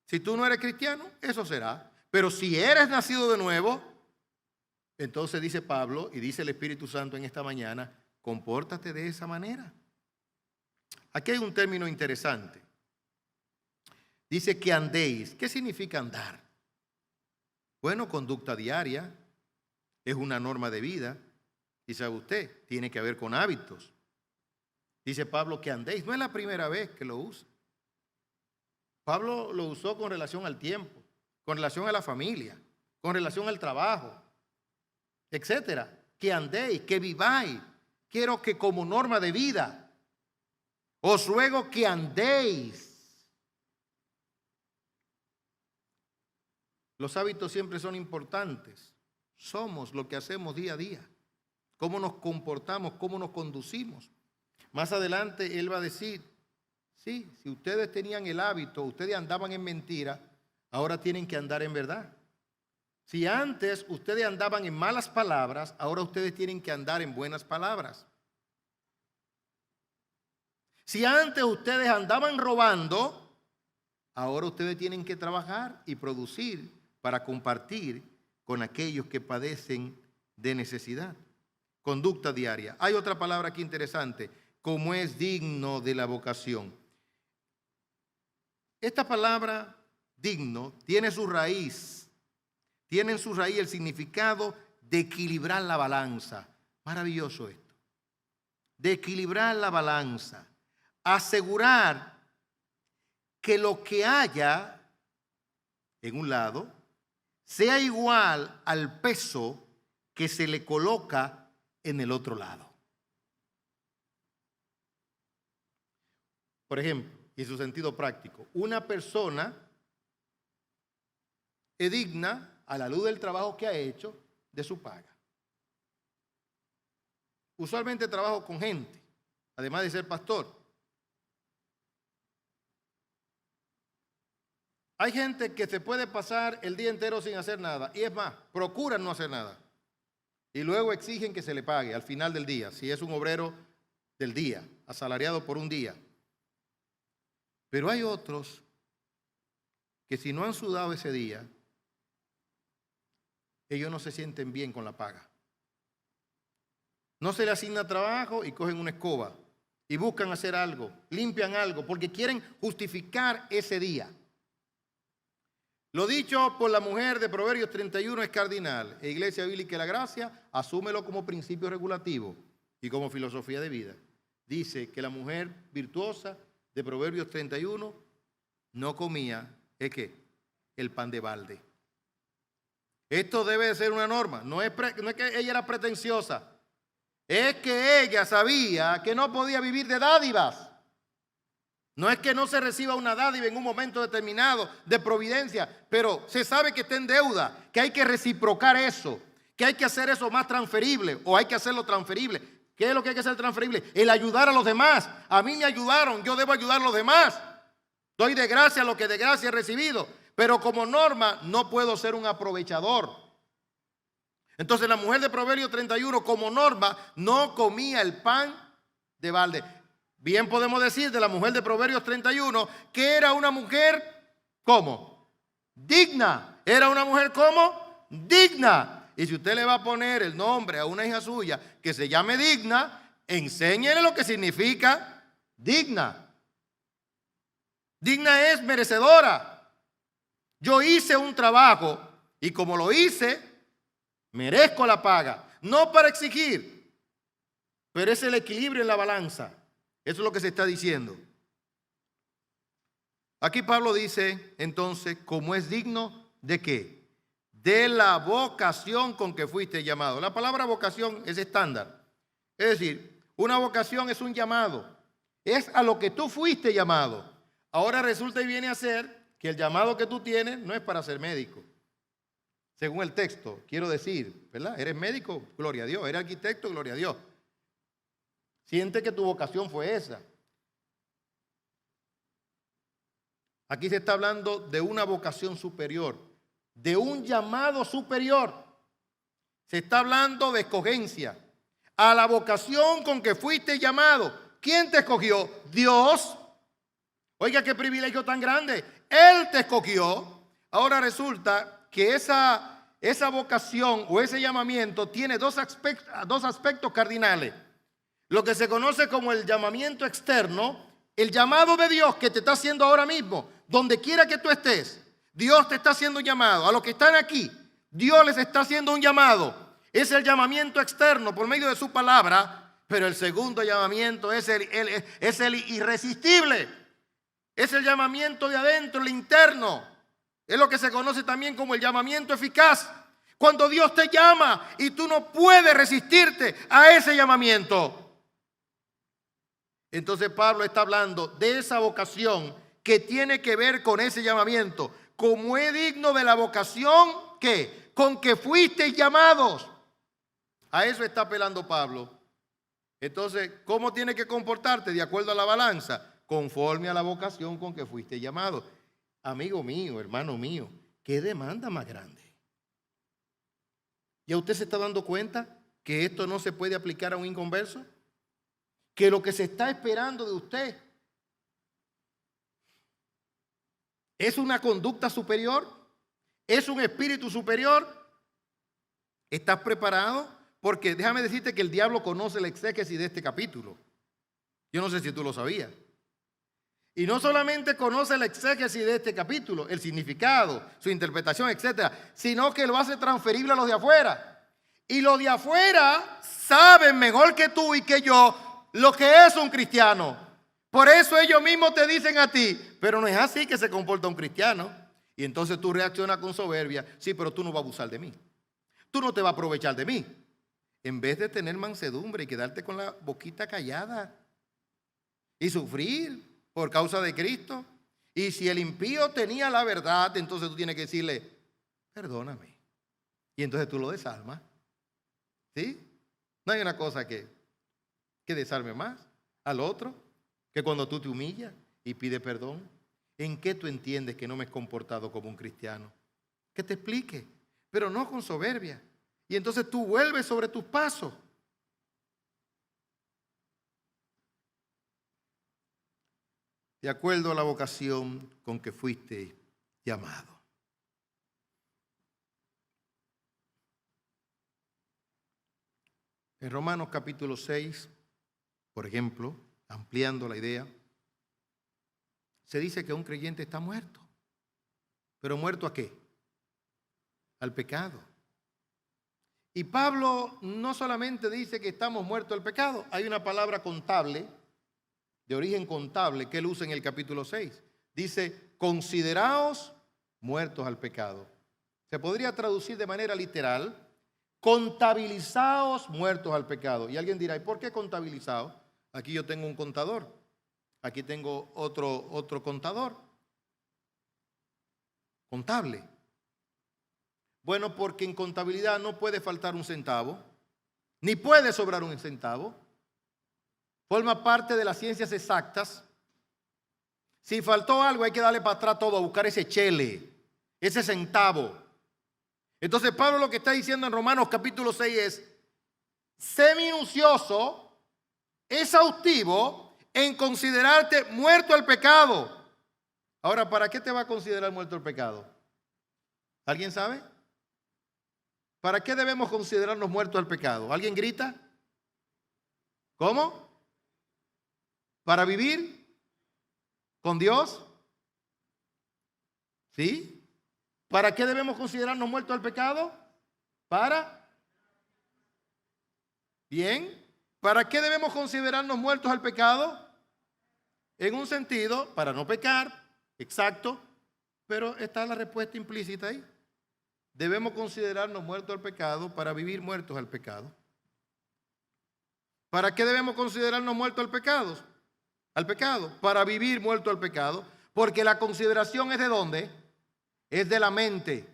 Si tú no eres cristiano, eso será. Pero si eres nacido de nuevo, entonces dice Pablo y dice el Espíritu Santo en esta mañana, compórtate de esa manera. Aquí hay un término interesante. Dice que andéis. ¿Qué significa andar? Bueno, conducta diaria, es una norma de vida. Y sabe usted, tiene que ver con hábitos. Dice Pablo que andéis. No es la primera vez que lo usa. Pablo lo usó con relación al tiempo, con relación a la familia, con relación al trabajo, etcétera. Que andéis, que viváis. Quiero que como norma de vida os ruego que andéis. Los hábitos siempre son importantes. Somos lo que hacemos día a día. Cómo nos comportamos, cómo nos conducimos. Más adelante él va a decir, sí, si ustedes tenían el hábito, ustedes andaban en mentira, ahora tienen que andar en verdad. Si antes ustedes andaban en malas palabras, ahora ustedes tienen que andar en buenas palabras. Si antes ustedes andaban robando, ahora ustedes tienen que trabajar y producir para compartir con aquellos que padecen de necesidad. Conducta diaria. Hay otra palabra aquí interesante, como es digno de la vocación. Esta palabra digno tiene en su raíz el significado de equilibrar la balanza. Maravilloso esto. De equilibrar la balanza. Asegurar que lo que haya en un lado sea igual al peso que se le coloca en el otro lado. Por ejemplo, y en su sentido práctico, una persona es digna, a la luz del trabajo que ha hecho, de su paga. Usualmente trabajo con gente, además de ser pastor. Hay gente que se puede pasar el día entero sin hacer nada. Y es más, procuran no hacer nada. Y luego exigen que se le pague al final del día, si es un obrero del día, asalariado por un día. Pero hay otros que si no han sudado ese día, ellos no se sienten bien con la paga. No se les asigna trabajo y cogen una escoba y buscan hacer algo, limpian algo, porque quieren justificar ese día. Lo dicho por la mujer de Proverbios 31 es cardinal. E Iglesia Bíblica de la Gracia, asúmelo como principio regulativo y como filosofía de vida. Dice que la mujer virtuosa de Proverbios 31 no comía, ¿es qué? El pan de balde. Esto debe de ser una norma. No es que ella era pretenciosa. Es que ella sabía que no podía vivir de dádivas. No es que no se reciba una dádiva en un momento determinado de providencia, pero se sabe que está en deuda, que hay que reciprocar eso, que hay que hacer eso más transferible o hay que hacerlo transferible. ¿Qué es lo que hay que hacer transferible? El ayudar a los demás. A mí me ayudaron, yo debo ayudar a los demás. Doy de gracia lo que de gracia he recibido, pero como norma no puedo ser un aprovechador. Entonces la mujer de Proverbios 31 como norma no comía el pan de balde. Bien podemos decir de la mujer de Proverbios 31 que era una mujer, ¿cómo? Digna. Era una mujer, ¿cómo? Digna. Y si usted le va a poner el nombre a una hija suya que se llame Digna, enséñele lo que significa digna. Digna es merecedora. Yo hice un trabajo y como lo hice, merezco la paga. No para exigir, pero es el equilibrio en la balanza. Eso es lo que se está diciendo. Aquí Pablo dice, entonces, ¿cómo es digno de qué? De la vocación con que fuiste llamado. La palabra vocación es estándar. Es decir, una vocación es un llamado. Es a lo que tú fuiste llamado. Ahora resulta y viene a ser que el llamado que tú tienes no es para ser médico. Según el texto, quiero decir, ¿verdad? Eres médico, gloria a Dios. Eres arquitecto, gloria a Dios. Siente que tu vocación fue esa. Aquí se está hablando de una vocación superior, de un llamado superior. Se está hablando de escogencia. A la vocación con que fuiste llamado. ¿Quién te escogió? Dios. Oiga, qué privilegio tan grande. Él te escogió. Ahora resulta que esa vocación o ese llamamiento tiene dos aspectos cardinales. Lo que se conoce como el llamamiento externo, el llamado de Dios que te está haciendo ahora mismo, donde quiera que tú estés, Dios te está haciendo un llamado. A los que están aquí, Dios les está haciendo un llamado. Es el llamamiento externo por medio de su palabra, pero el segundo llamamiento es el irresistible. Es el llamamiento de adentro, el interno. Es lo que se conoce también como el llamamiento eficaz. Cuando Dios te llama y tú no puedes resistirte a ese llamamiento. Entonces Pablo está hablando de esa vocación que tiene que ver con ese llamamiento. Como es digno de la vocación que con que fuisteis llamados. A eso está apelando Pablo. Entonces, ¿cómo tiene que comportarte? De acuerdo a la balanza, conforme a la vocación con que fuiste llamado. Amigo mío, hermano mío, ¿qué demanda más grande? ¿Ya usted se está dando cuenta que esto no se puede aplicar a un inconverso? Que lo que se está esperando de usted es una conducta superior, es un espíritu superior. ¿Estás preparado? Porque déjame decirte que el diablo conoce la exégesis de este capítulo. Yo no sé si tú lo sabías. Y no solamente conoce la exégesis de este capítulo, el significado, su interpretación, etcétera, sino que lo hace transferible a los de afuera. Y los de afuera saben mejor que tú y que yo lo que es un cristiano. Por eso ellos mismos te dicen a ti, pero no es así que se comporta un cristiano. Y entonces tú reaccionas con soberbia. Sí, pero tú no vas a abusar de mí. Tú no te vas a aprovechar de mí. En vez de tener mansedumbre y quedarte con la boquita callada y sufrir por causa de Cristo. Y si el impío tenía la verdad, entonces tú tienes que decirle, perdóname. Y entonces tú lo desarmas. ¿Sí? No hay una cosa que desarme más al otro que cuando tú te humillas y pides perdón. ¿En qué tú entiendes que no me he comportado como un cristiano? Que te explique, pero no con soberbia. Y entonces tú vuelves sobre tus pasos. De acuerdo a la vocación con que fuiste llamado. En Romanos capítulo 6, por ejemplo, ampliando la idea, se dice que un creyente está muerto. ¿Pero muerto a qué? Al pecado. Y Pablo no solamente dice que estamos muertos al pecado, hay una palabra contable, de origen contable, que él usa en el capítulo 6. Dice, consideraos muertos al pecado. Se podría traducir de manera literal, contabilizaos muertos al pecado. Y alguien dirá, ¿y por qué contabilizaos? Aquí yo tengo un contador, aquí tengo otro contador. Contable. Bueno, porque en contabilidad no puede faltar un centavo, ni puede sobrar un centavo. Forma parte de las ciencias exactas. Si faltó algo, hay que darle para atrás todo, a buscar ese chele, ese centavo. Entonces Pablo lo que está diciendo en Romanos capítulo 6 es, sé minucioso, exhaustivo, en considerarte muerto al pecado. Ahora, ¿para qué te va a considerar muerto al pecado? ¿Alguien sabe? ¿Para qué debemos considerarnos muertos al pecado? ¿Alguien grita? ¿Cómo? ¿Para vivir con Dios? ¿Sí? ¿Para qué debemos considerarnos muertos al pecado? ¿Para? Bien. ¿Para qué debemos considerarnos muertos al pecado? En un sentido, para no pecar, exacto, pero está la respuesta implícita ahí. Debemos considerarnos muertos al pecado para vivir muertos al pecado. ¿Para qué debemos considerarnos muertos al pecado? Al pecado, para vivir muerto al pecado, porque la consideración es ¿de dónde? Es de la mente.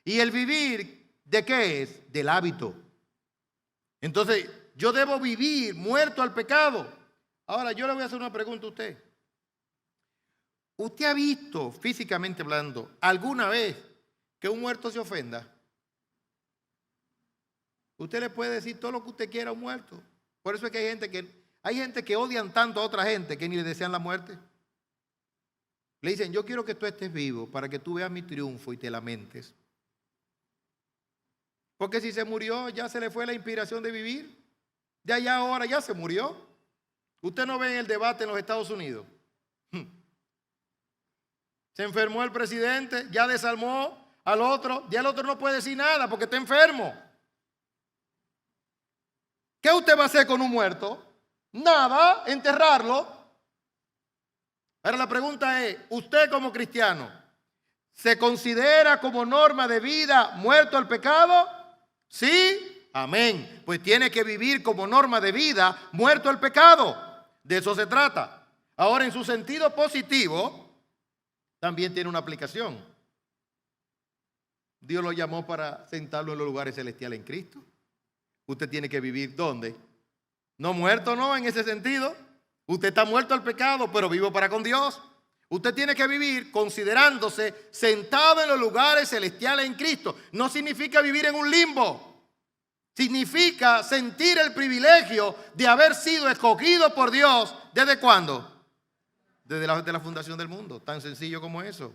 ¿Y el vivir de qué es? Del hábito. Entonces, yo debo vivir muerto al pecado. Ahora, yo le voy a hacer una pregunta a usted. ¿Usted ha visto, físicamente hablando, alguna vez que un muerto se ofenda? Usted le puede decir todo lo que usted quiera a un muerto. Por eso es que hay gente que odian tanto a otra gente que ni le desean la muerte. Le dicen, yo quiero que tú estés vivo para que tú veas mi triunfo y te lamentes. Porque si se murió, ya se le fue la inspiración de vivir. De allá ahora ya se murió. Usted no ve en el debate en los Estados Unidos. Se enfermó el presidente, ya desarmó al otro. Ya el otro no puede decir nada porque está enfermo. ¿Qué usted va a hacer con un muerto? Nada, enterrarlo. Ahora la pregunta es, ¿usted como cristiano se considera como norma de vida muerto al pecado? ¿Sí? Amén. Pues tiene que vivir como norma de vida muerto al pecado. De eso se trata. Ahora, en su sentido positivo, también tiene una aplicación. Dios lo llamó para sentarlo en los lugares celestiales en Cristo. Usted tiene que vivir ¿dónde? No muerto, no, en ese sentido. Usted está muerto al pecado, pero vivo para con Dios. Usted tiene que vivir considerándose sentado en los lugares celestiales en Cristo. No significa vivir en un limbo. Significa sentir el privilegio de haber sido escogido por Dios. ¿Desde cuándo? Desde la fundación del mundo. Tan sencillo como eso.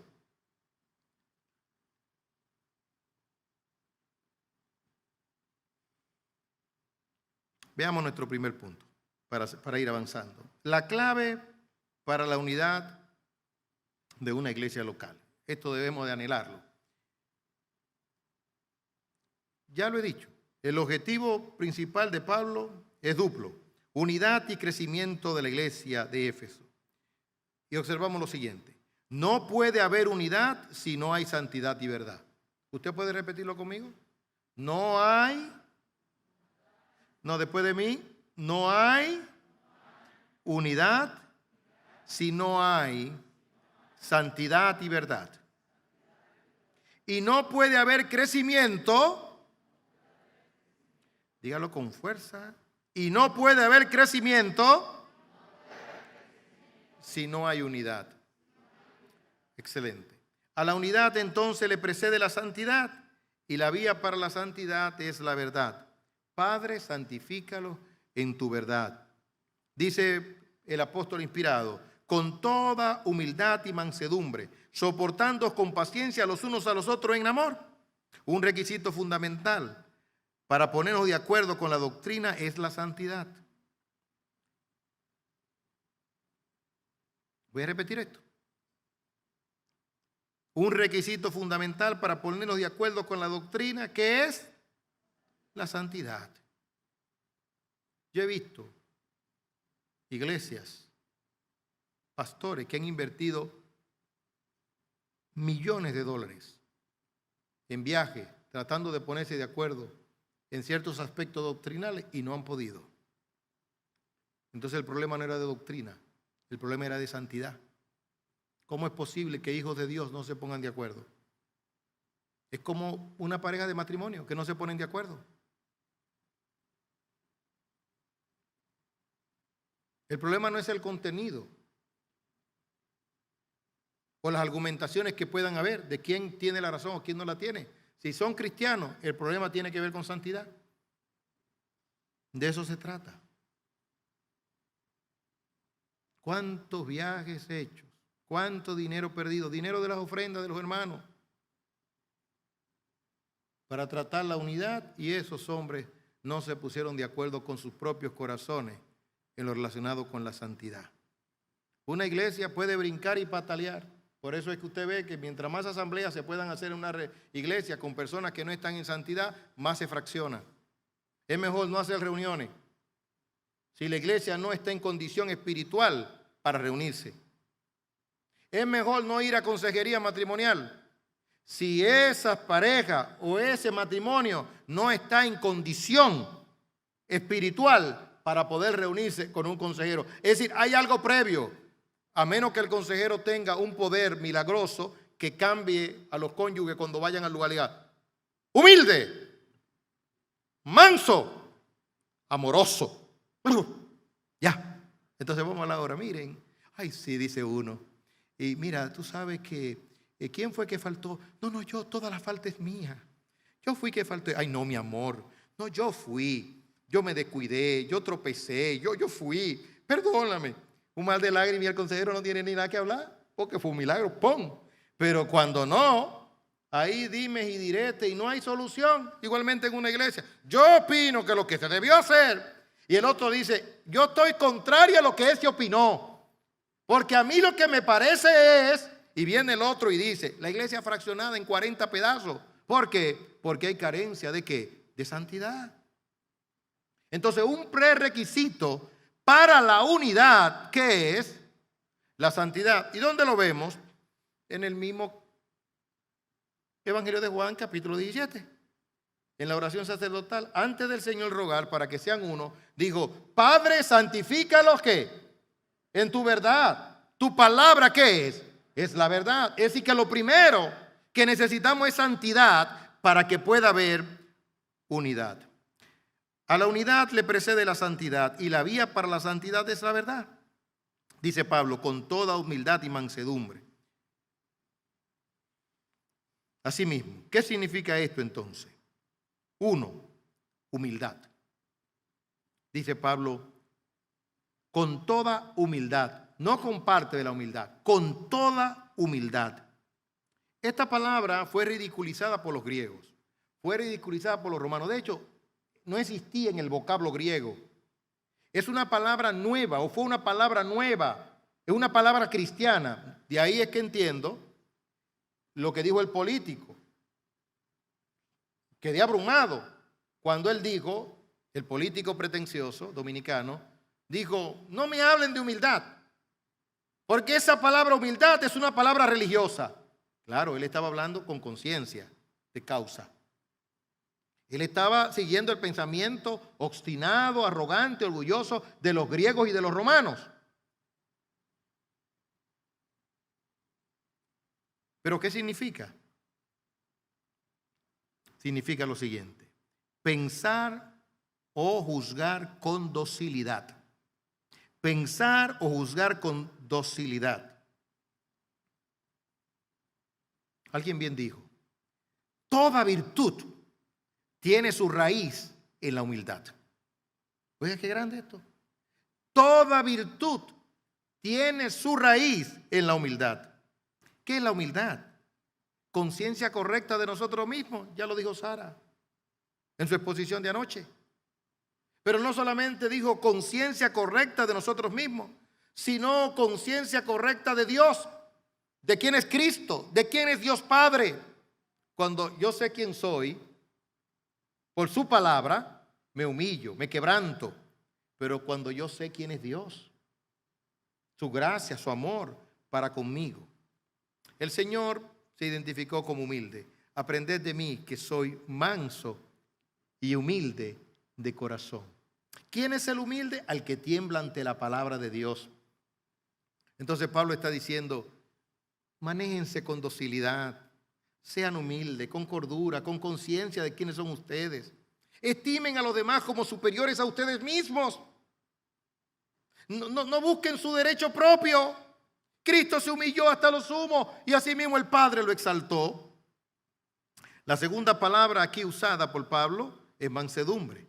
Veamos nuestro primer punto para ir avanzando. La clave para la unidad de una iglesia local. Esto debemos de anhelarlo. Ya lo he dicho, el objetivo principal de Pablo es duplo: unidad y crecimiento de la iglesia de Éfeso. Y observamos lo siguiente: no puede haber unidad si no hay santidad y verdad. ¿Usted puede repetirlo conmigo? No hay... No, después de mí, no hay unidad si no hay santidad y verdad. Y no puede haber crecimiento, dígalo con fuerza, y no puede haber crecimiento si no hay unidad. Excelente. A la unidad entonces le precede la santidad, y la vía para la santidad es la verdad. Padre, santifícalo en tu verdad. Dice el apóstol inspirado, con toda humildad y mansedumbre, soportándoos con paciencia los unos a los otros en amor. Un requisito fundamental para ponernos de acuerdo con la doctrina es la santidad. Voy a repetir esto. Un requisito fundamental para ponernos de acuerdo con la doctrina, que es la santidad. Yo he visto iglesias, pastores que han invertido millones de dólares en viajes, tratando de ponerse de acuerdo en ciertos aspectos doctrinales y no han podido. Entonces el problema no era de doctrina, el problema era de santidad. ¿Cómo es posible que hijos de Dios no se pongan de acuerdo? Es como una pareja de matrimonio que no se ponen de acuerdo. El problema no es el contenido o las argumentaciones que puedan haber de quién tiene la razón o quién no la tiene. Si son cristianos, el problema tiene que ver con santidad. De eso se trata. ¿Cuántos viajes hechos? ¿Cuánto dinero perdido? Dinero de las ofrendas de los hermanos para tratar la unidad, y esos hombres no se pusieron de acuerdo con sus propios corazones en lo relacionado con la santidad. Una iglesia puede brincar y patalear. Por eso es que usted ve que mientras más asambleas se puedan hacer en una iglesia con personas que no están en santidad, más se fracciona. Es mejor no hacer reuniones si la iglesia no está en condición espiritual para reunirse. Es mejor no ir a consejería matrimonial si esa pareja o ese matrimonio no está en condición espiritual para poder reunirse con un consejero. Es decir, hay algo previo, a menos que el consejero tenga un poder milagroso que cambie a los cónyuges cuando vayan al lugar. Humilde, manso, amoroso. Ya, entonces vamos a la hora. Miren, ay sí, dice uno. Y mira, tú sabes que, ¿quién fue que faltó? No, yo, toda la falta es mía. Yo fui que falté. Ay, no, mi amor. No, yo fui. Yo me descuidé, yo tropecé, yo fui. Perdóname. Un mal de lágrimas y el consejero no tiene ni nada que hablar, porque fue un milagro, ¡pum! Pero cuando no, ahí dimes y diretes y no hay solución. Igualmente en una iglesia. Yo opino que lo que se debió hacer, y el otro dice, yo estoy contrario a lo que ese opinó. Porque a mí lo que me parece es, y viene el otro y dice, la iglesia fraccionada en 40 pedazos. ¿Por qué? Porque hay carencia ¿de qué? De santidad. Entonces, un prerequisito para la unidad, ¿qué es? La santidad. ¿Y dónde lo vemos? En el mismo Evangelio de Juan, capítulo 17. En la oración sacerdotal, antes del Señor rogar para que sean uno, dijo, Padre, santifícalos, ¿qué? En tu verdad. ¿Tu palabra qué es? Es la verdad. Es decir, que lo primero que necesitamos es santidad para que pueda haber unidad. A la unidad le precede la santidad, y la vía para la santidad es la verdad. Dice Pablo, con toda humildad y mansedumbre. Asimismo, ¿qué significa esto entonces? 1, humildad. Dice Pablo, con toda humildad, no con parte de la humildad, con toda humildad. Esta palabra fue ridiculizada por los griegos, fue ridiculizada por los romanos. De hecho, no existía en el vocablo griego. Es una palabra nueva, o fue una palabra nueva, es una palabra cristiana. De ahí es que entiendo lo que dijo el político. Quedé abrumado cuando él dijo, el político pretencioso dominicano, dijo, no me hablen de humildad, porque esa palabra humildad es una palabra religiosa. Claro, él estaba hablando con conciencia de causa. Él estaba siguiendo el pensamiento obstinado, arrogante, orgulloso de los griegos y de los romanos. ¿Pero qué significa? Significa lo siguiente: pensar o juzgar con docilidad. Pensar o juzgar con docilidad. Alguien bien dijo, toda virtud tiene su raíz en la humildad. Oiga, qué grande esto. Toda virtud tiene su raíz en la humildad. ¿Qué es la humildad? Conciencia correcta de nosotros mismos, ya lo dijo Sara en su exposición de anoche. Pero no solamente dijo conciencia correcta de nosotros mismos, sino conciencia correcta de Dios, de quién es Cristo, de quién es Dios Padre. Cuando yo sé quién soy, por su palabra, me humillo, me quebranto. Pero cuando yo sé quién es Dios, su gracia, su amor para conmigo. El Señor se identificó como humilde. Aprended de mí que soy manso y humilde de corazón. ¿Quién es el humilde? Al que tiembla ante la palabra de Dios. Entonces Pablo está diciendo, manéjense con docilidad, sean humildes, con cordura, con conciencia de quiénes son ustedes. Estimen a los demás como superiores a ustedes mismos. No busquen su derecho propio. Cristo se humilló hasta lo sumo y asimismo el Padre lo exaltó. La segunda palabra aquí usada por Pablo es mansedumbre.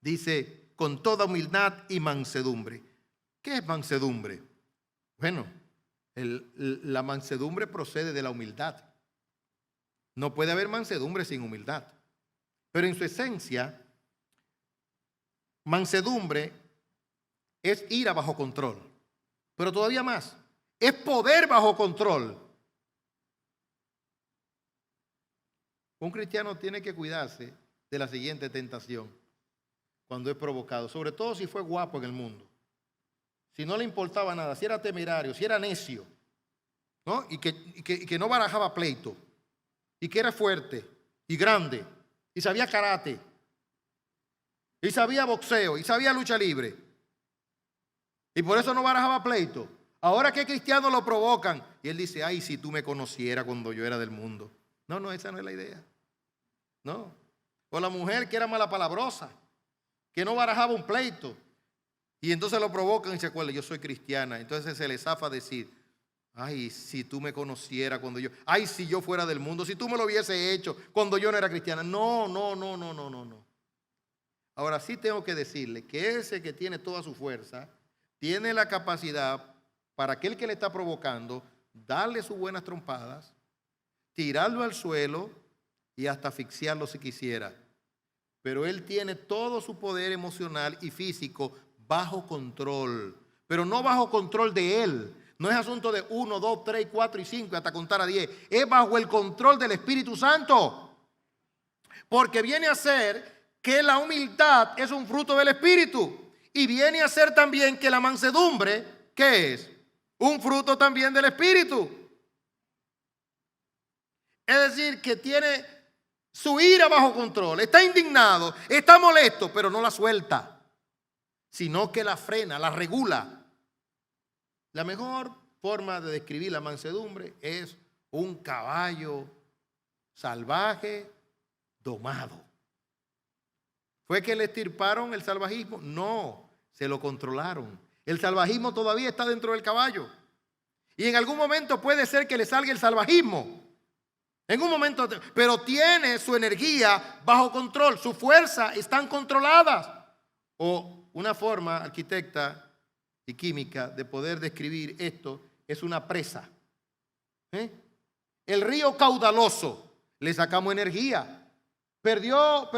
Dice, con toda humildad y mansedumbre. ¿Qué es mansedumbre? Bueno, la mansedumbre procede de la humildad. No puede haber mansedumbre sin humildad. Pero en su esencia, mansedumbre es ira bajo control. Pero todavía más, es poder bajo control. Un cristiano tiene que cuidarse de la siguiente tentación cuando es provocado, sobre todo si fue guapo en el mundo. Si no le importaba nada, si era temerario, si era necio, ¿no? Y que no barajaba pleito, y que era fuerte y grande, y sabía karate, y sabía boxeo, y sabía lucha libre, y por eso no barajaba pleito. Ahora que cristianos lo provocan, y él dice, ay, si tú me conocieras cuando yo era del mundo. No, esa no es la idea. No. O la mujer que era malapalabrosa, que no barajaba un pleito, y entonces lo provocan y se acuerdan, yo soy cristiana. Entonces se le zafa decir, ay, si tú me conocieras cuando yo, ay, si yo fuera del mundo, si tú me lo hubiese hecho cuando yo no era cristiana. No. Ahora sí tengo que decirle que ese que tiene toda su fuerza, tiene la capacidad para aquel que le está provocando, darle sus buenas trompadas, tirarlo al suelo y hasta asfixiarlo si quisiera. Pero él tiene todo su poder emocional y físico bajo control, pero no bajo control de él. No es asunto de 1, 2, 3, 4 y 5 hasta contar a 10. Es bajo el control del Espíritu Santo. Porque viene a ser que la humildad es un fruto del Espíritu. Y viene a ser también que la mansedumbre, ¿qué es? Un fruto también del Espíritu. Es decir, que tiene su ira bajo control. Está indignado, está molesto, pero no la suelta, sino que la frena, la regula. La mejor forma de describir la mansedumbre es un caballo salvaje domado. ¿Fue que le extirparon el salvajismo? No, se lo controlaron. El salvajismo todavía está dentro del caballo. Y en algún momento puede ser que le salga el salvajismo. En un momento, pero tiene su energía bajo control, su fuerza están controladas. O una forma arquitecta y química de poder describir esto es una presa. El río caudaloso, le sacamos energía. Perdió,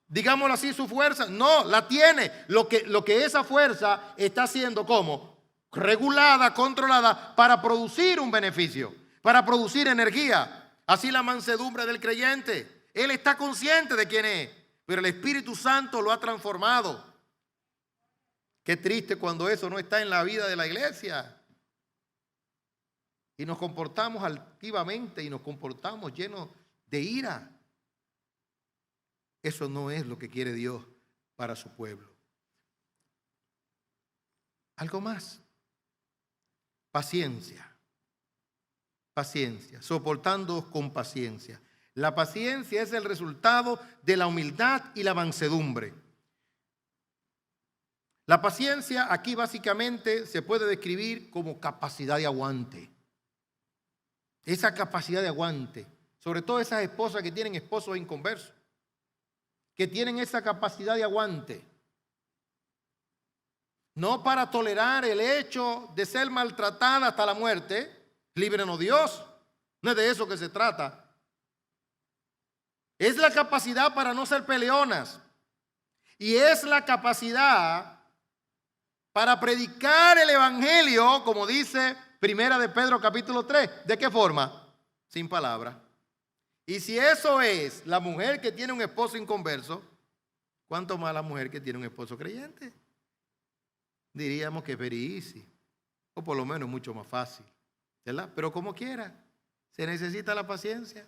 digámoslo así, su fuerza. No, la tiene. Lo que esa fuerza está haciendo, ¿cómo? Regulada, controlada para producir un beneficio, para producir energía. Así la mansedumbre del creyente. Él está consciente de quién es, pero el Espíritu Santo lo ha transformado. Qué triste cuando eso no está en la vida de la iglesia. Y nos comportamos altivamente y nos comportamos llenos de ira. Eso no es lo que quiere Dios para su pueblo. Algo más. Paciencia. Paciencia, soportando con paciencia. La paciencia es el resultado de la humildad y la mansedumbre. La paciencia aquí básicamente se puede describir como capacidad de aguante. esa capacidad de aguante, sobre todo esas esposas que tienen esposos inconversos, que tienen esa capacidad de aguante, no para tolerar el hecho de ser maltratada hasta la muerte. Líbranos Dios, no es de eso que se trata. Es la capacidad para no ser peleonas, y es la capacidad para predicar el evangelio, como dice Primera de Pedro capítulo 3. ¿De qué forma? Sin palabra. Y si eso es la mujer que tiene un esposo inconverso, ¿cuánto más la mujer que tiene un esposo creyente? Diríamos que es very easy, o por lo menos mucho más fácil, ¿verdad? Pero como quiera, se necesita la paciencia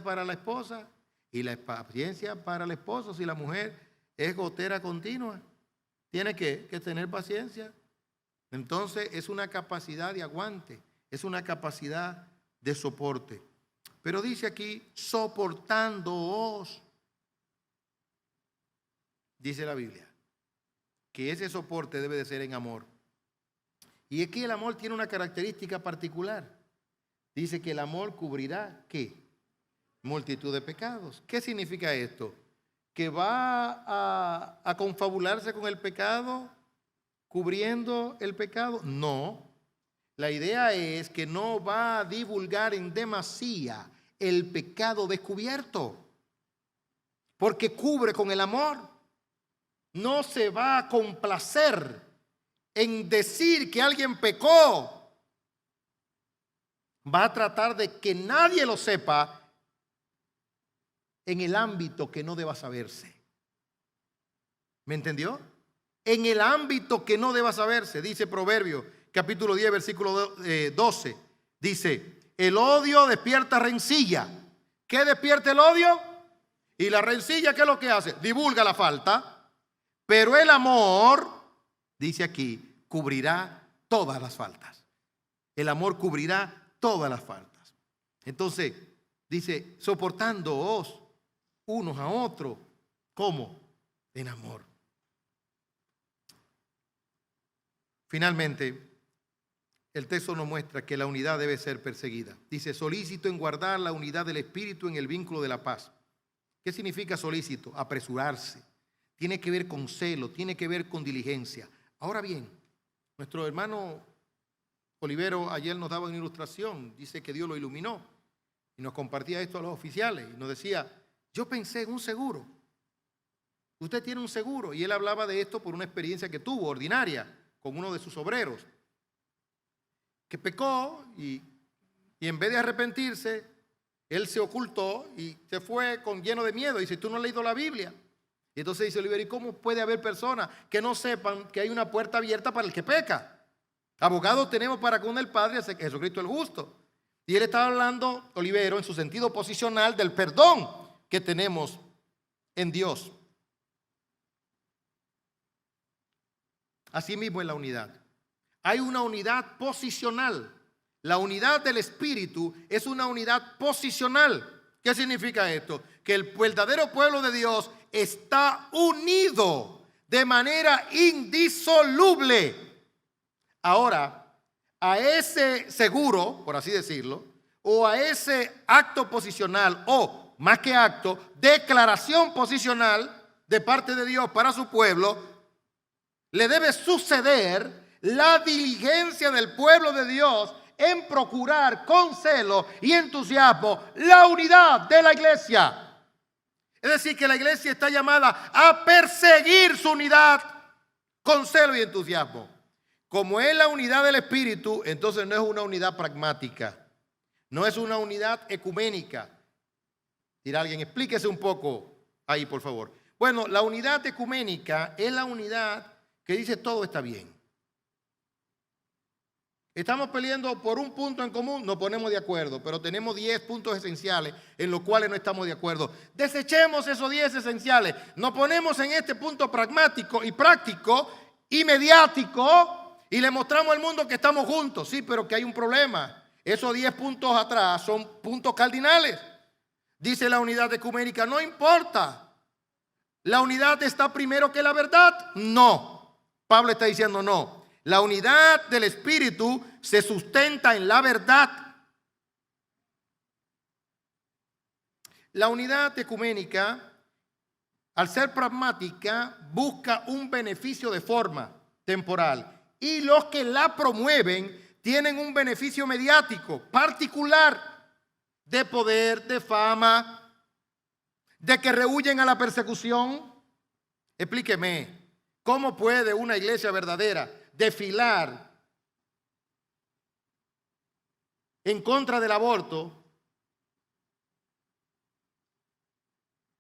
para la esposa y la paciencia para el esposo. Si la mujer es gotera continua, tiene que tener paciencia. Entonces es una capacidad de aguante, es una capacidad de soporte. Pero dice aquí, soportándoos, dice la Biblia, que ese soporte debe de ser en amor. Y es que el amor tiene una característica particular. Dice que el amor cubrirá, ¿qué? Multitud de pecados. ¿Qué significa esto? ¿Que va a confabularse con el pecado, cubriendo el pecado? No. La idea es que no va a divulgar en demasía el pecado descubierto, porque cubre con el amor. No se va a complacer en decir que alguien pecó. Va a tratar de que nadie lo sepa en el ámbito que no deba saberse. ¿Me entendió? En el ámbito que no deba saberse. Dice Proverbios capítulo 10 versículo 12. Dice, el odio despierta rencilla. ¿Qué despierta el odio? Y la rencilla, ¿qué es lo que hace? Divulga la falta. Pero el amor, dice aquí, cubrirá todas las faltas. El amor cubrirá todas las faltas. Entonces, dice, soportándoos unos a otros. ¿Cómo? En amor. Finalmente, el texto nos muestra que la unidad debe ser perseguida. Dice, solícito en guardar la unidad del espíritu en el vínculo de la paz. ¿Qué significa solícito? Apresurarse. Tiene que ver con celo, tiene que ver con diligencia. Ahora bien, nuestro hermano Olivero ayer nos daba una ilustración. Dice que Dios lo iluminó y nos compartía esto a los oficiales y nos decía, yo pensé en un seguro. Usted tiene un seguro. Y él hablaba de esto por una experiencia que tuvo, ordinaria, con uno de sus obreros, que pecó y en vez de arrepentirse, él se ocultó y se fue lleno de miedo. Dice, tú no has leído la Biblia. Y entonces dice Oliver, ¿y cómo puede haber personas que no sepan que hay una puerta abierta para el que peca? Abogados tenemos para con el Padre, Jesucristo el justo. Y él estaba hablando, Olivero, en su sentido posicional del perdón que tenemos en Dios. Asimismo en la unidad. Hay una unidad posicional. La unidad del Espíritu es una unidad posicional. ¿Qué significa esto? Que el verdadero pueblo de Dios está unido de manera indisoluble. Ahora, a ese seguro, por así decirlo, o a ese acto posicional, o más que acto, declaración posicional de parte de Dios para su pueblo, le debe suceder la diligencia del pueblo de Dios en procurar con celo y entusiasmo la unidad de la iglesia. Es decir, que la iglesia está llamada a perseguir su unidad con celo y entusiasmo. Como es la unidad del Espíritu, entonces no es una unidad pragmática, no es una unidad ecuménica. Dirá alguien, explíquese un poco ahí, por favor. Bueno, la unidad ecuménica es la unidad que dice todo está bien. Estamos peleando por un punto en común, nos ponemos de acuerdo, pero tenemos 10 puntos esenciales en los cuales no estamos de acuerdo. Desechemos esos 10 esenciales, nos ponemos en este punto pragmático y práctico y mediático y le mostramos al mundo que estamos juntos. Sí, pero que hay un problema. Esos 10 puntos atrás son puntos cardinales. Dice la unidad ecuménica, no importa. ¿La unidad está primero que la verdad? No. Pablo está diciendo no. La unidad del Espíritu se sustenta en la verdad. La unidad ecuménica, al ser pragmática, busca un beneficio de forma temporal. Y los que la promueven tienen un beneficio mediático, particular, de poder, de fama, de que rehuyen a la persecución. Explíqueme, ¿cómo puede una iglesia verdadera desfilar en contra del aborto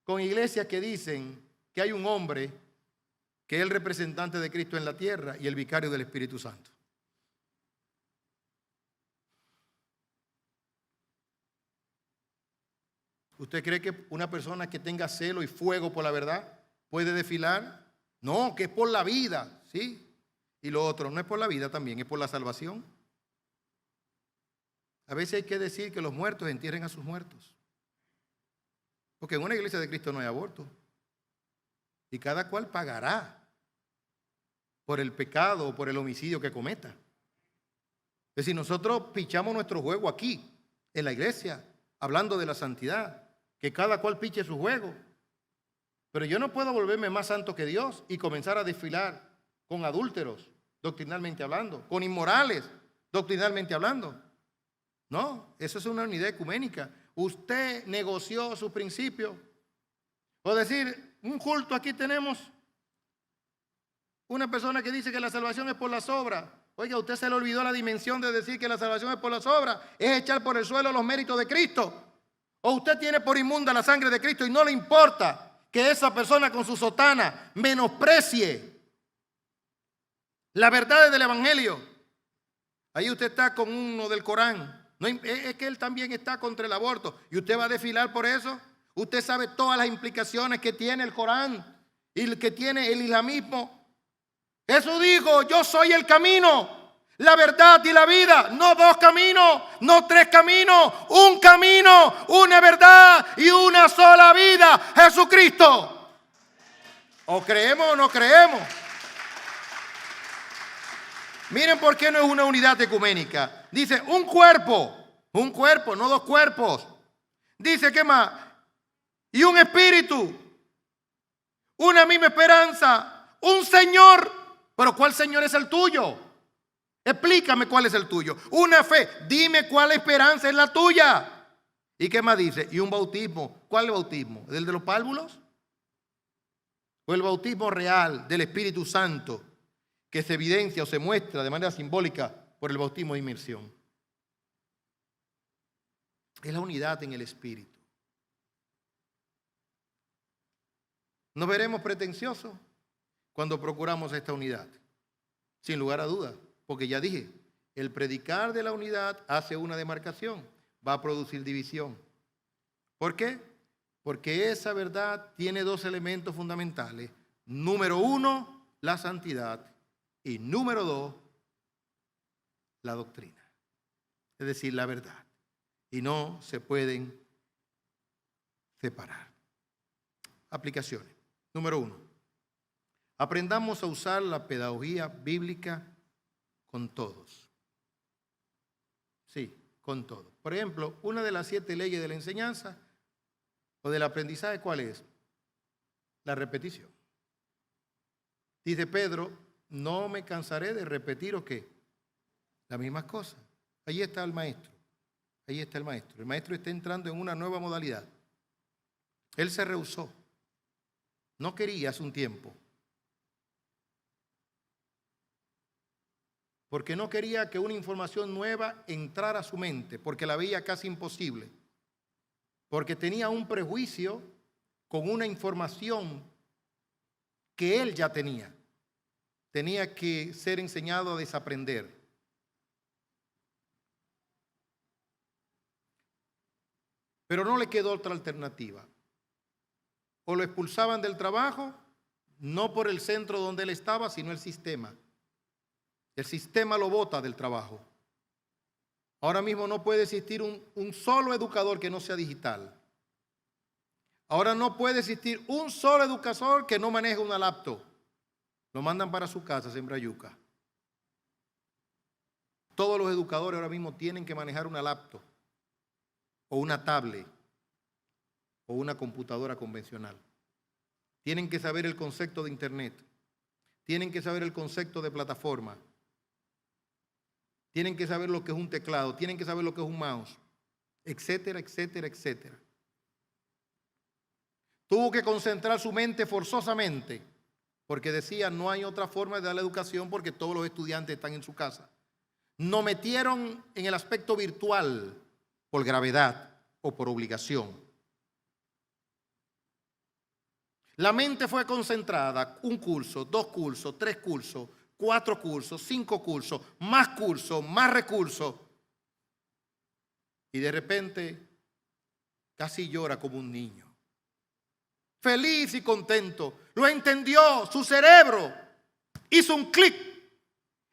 con iglesias que dicen que hay un hombre que es el representante de Cristo en la tierra y el vicario del Espíritu Santo? ¿Usted cree que una persona que tenga celo y fuego por la verdad puede desfilar? No, que es por la vida, ¿sí? Y lo otro, no es por la vida también, es por la salvación. A veces hay que decir que los muertos entierren a sus muertos. Porque en una iglesia de Cristo no hay aborto. Y cada cual pagará por el pecado o por el homicidio que cometa. Es decir, nosotros pichamos nuestro juego aquí, en la iglesia, hablando de la santidad. Que cada cual piche su juego. Pero yo no puedo volverme más santo que Dios y comenzar a desfilar con adúlteros, doctrinalmente hablando, con inmorales, doctrinalmente hablando. No, eso es una unidad ecuménica. Usted negoció sus principios. O decir, un culto aquí tenemos una persona que dice que la salvación es por las obras. Oiga, usted se le olvidó la dimensión de decir que la salvación es por las obras. Es echar por el suelo los méritos de Cristo. O usted tiene por inmunda la sangre de Cristo y no le importa que esa persona con su sotana menosprecie la verdad del evangelio. Ahí usted está con uno del Corán. No, es que él también está contra el aborto. ¿Y usted va a desfilar por eso? Usted sabe todas las implicaciones que tiene el Corán y que tiene el islamismo. Jesús dijo, yo soy el camino, la verdad y la vida. No dos caminos, no tres caminos, un camino, una verdad y una sola vida, Jesucristo. ¿O creemos o no creemos? Miren por qué no es una unidad ecuménica. Dice un cuerpo, no dos cuerpos. Dice, ¿qué más? Y un espíritu, una misma esperanza, un Señor. Pero ¿cuál Señor es el tuyo? Explícame cuál es el tuyo. Una fe, dime cuál esperanza es la tuya. ¿Y qué más dice? Y un bautismo. ¿Cuál bautismo? ¿El de los párvulos? ¿O el bautismo real del Espíritu Santo que se evidencia o se muestra de manera simbólica por el bautismo de inmersión? Es la unidad en el Espíritu. ¿Nos veremos pretenciosos cuando procuramos esta unidad? Sin lugar a dudas, porque ya dije, el predicar de la unidad hace una demarcación, va a producir división. ¿Por qué? Porque esa verdad tiene dos elementos fundamentales. Número uno, la santidad. Y número dos, la doctrina. Es decir, la verdad. Y no se pueden separar. Aplicaciones. Número uno, aprendamos a usar la pedagogía bíblica con todos. Sí, con todos. Por ejemplo, una de las 7 leyes de la enseñanza o del aprendizaje, ¿cuál es? La repetición. Dice Pedro, no me cansaré de repetir o qué, las mismas cosas. Ahí está el maestro. Ahí está el maestro. El maestro está entrando en una nueva modalidad. Él se rehusó. No quería hace un tiempo. Porque no quería que una información nueva entrara a su mente, porque la veía casi imposible. Porque tenía un prejuicio con una información que él ya tenía. Tenía que ser enseñado a desaprender. Pero no le quedó otra alternativa. O lo expulsaban del trabajo, no por el centro donde él estaba, sino el sistema. El sistema lo bota del trabajo. Ahora mismo no puede existir un solo educador que no sea digital. Ahora no puede existir un solo educador que no maneje una laptop. Lo mandan para su casa, sembra yuca. Todos los educadores ahora mismo tienen que manejar una laptop o una tablet. o una computadora convencional. Tienen que saber el concepto de Internet. Tienen que saber el concepto de plataforma. Tienen que saber lo que es un teclado. Tienen que saber lo que es un mouse, etcétera, etcétera, etcétera. Tuvo que concentrar su mente forzosamente, porque decía, no hay otra forma de dar la educación porque todos los estudiantes están en su casa. Nos metieron en el aspecto virtual por gravedad o por obligación. La mente fue concentrada, 1 curso, 2 cursos, 3 cursos, 4 cursos, 5 cursos, más recursos. Y de repente casi llora como un niño. Feliz y contento. Lo entendió, su cerebro hizo un clic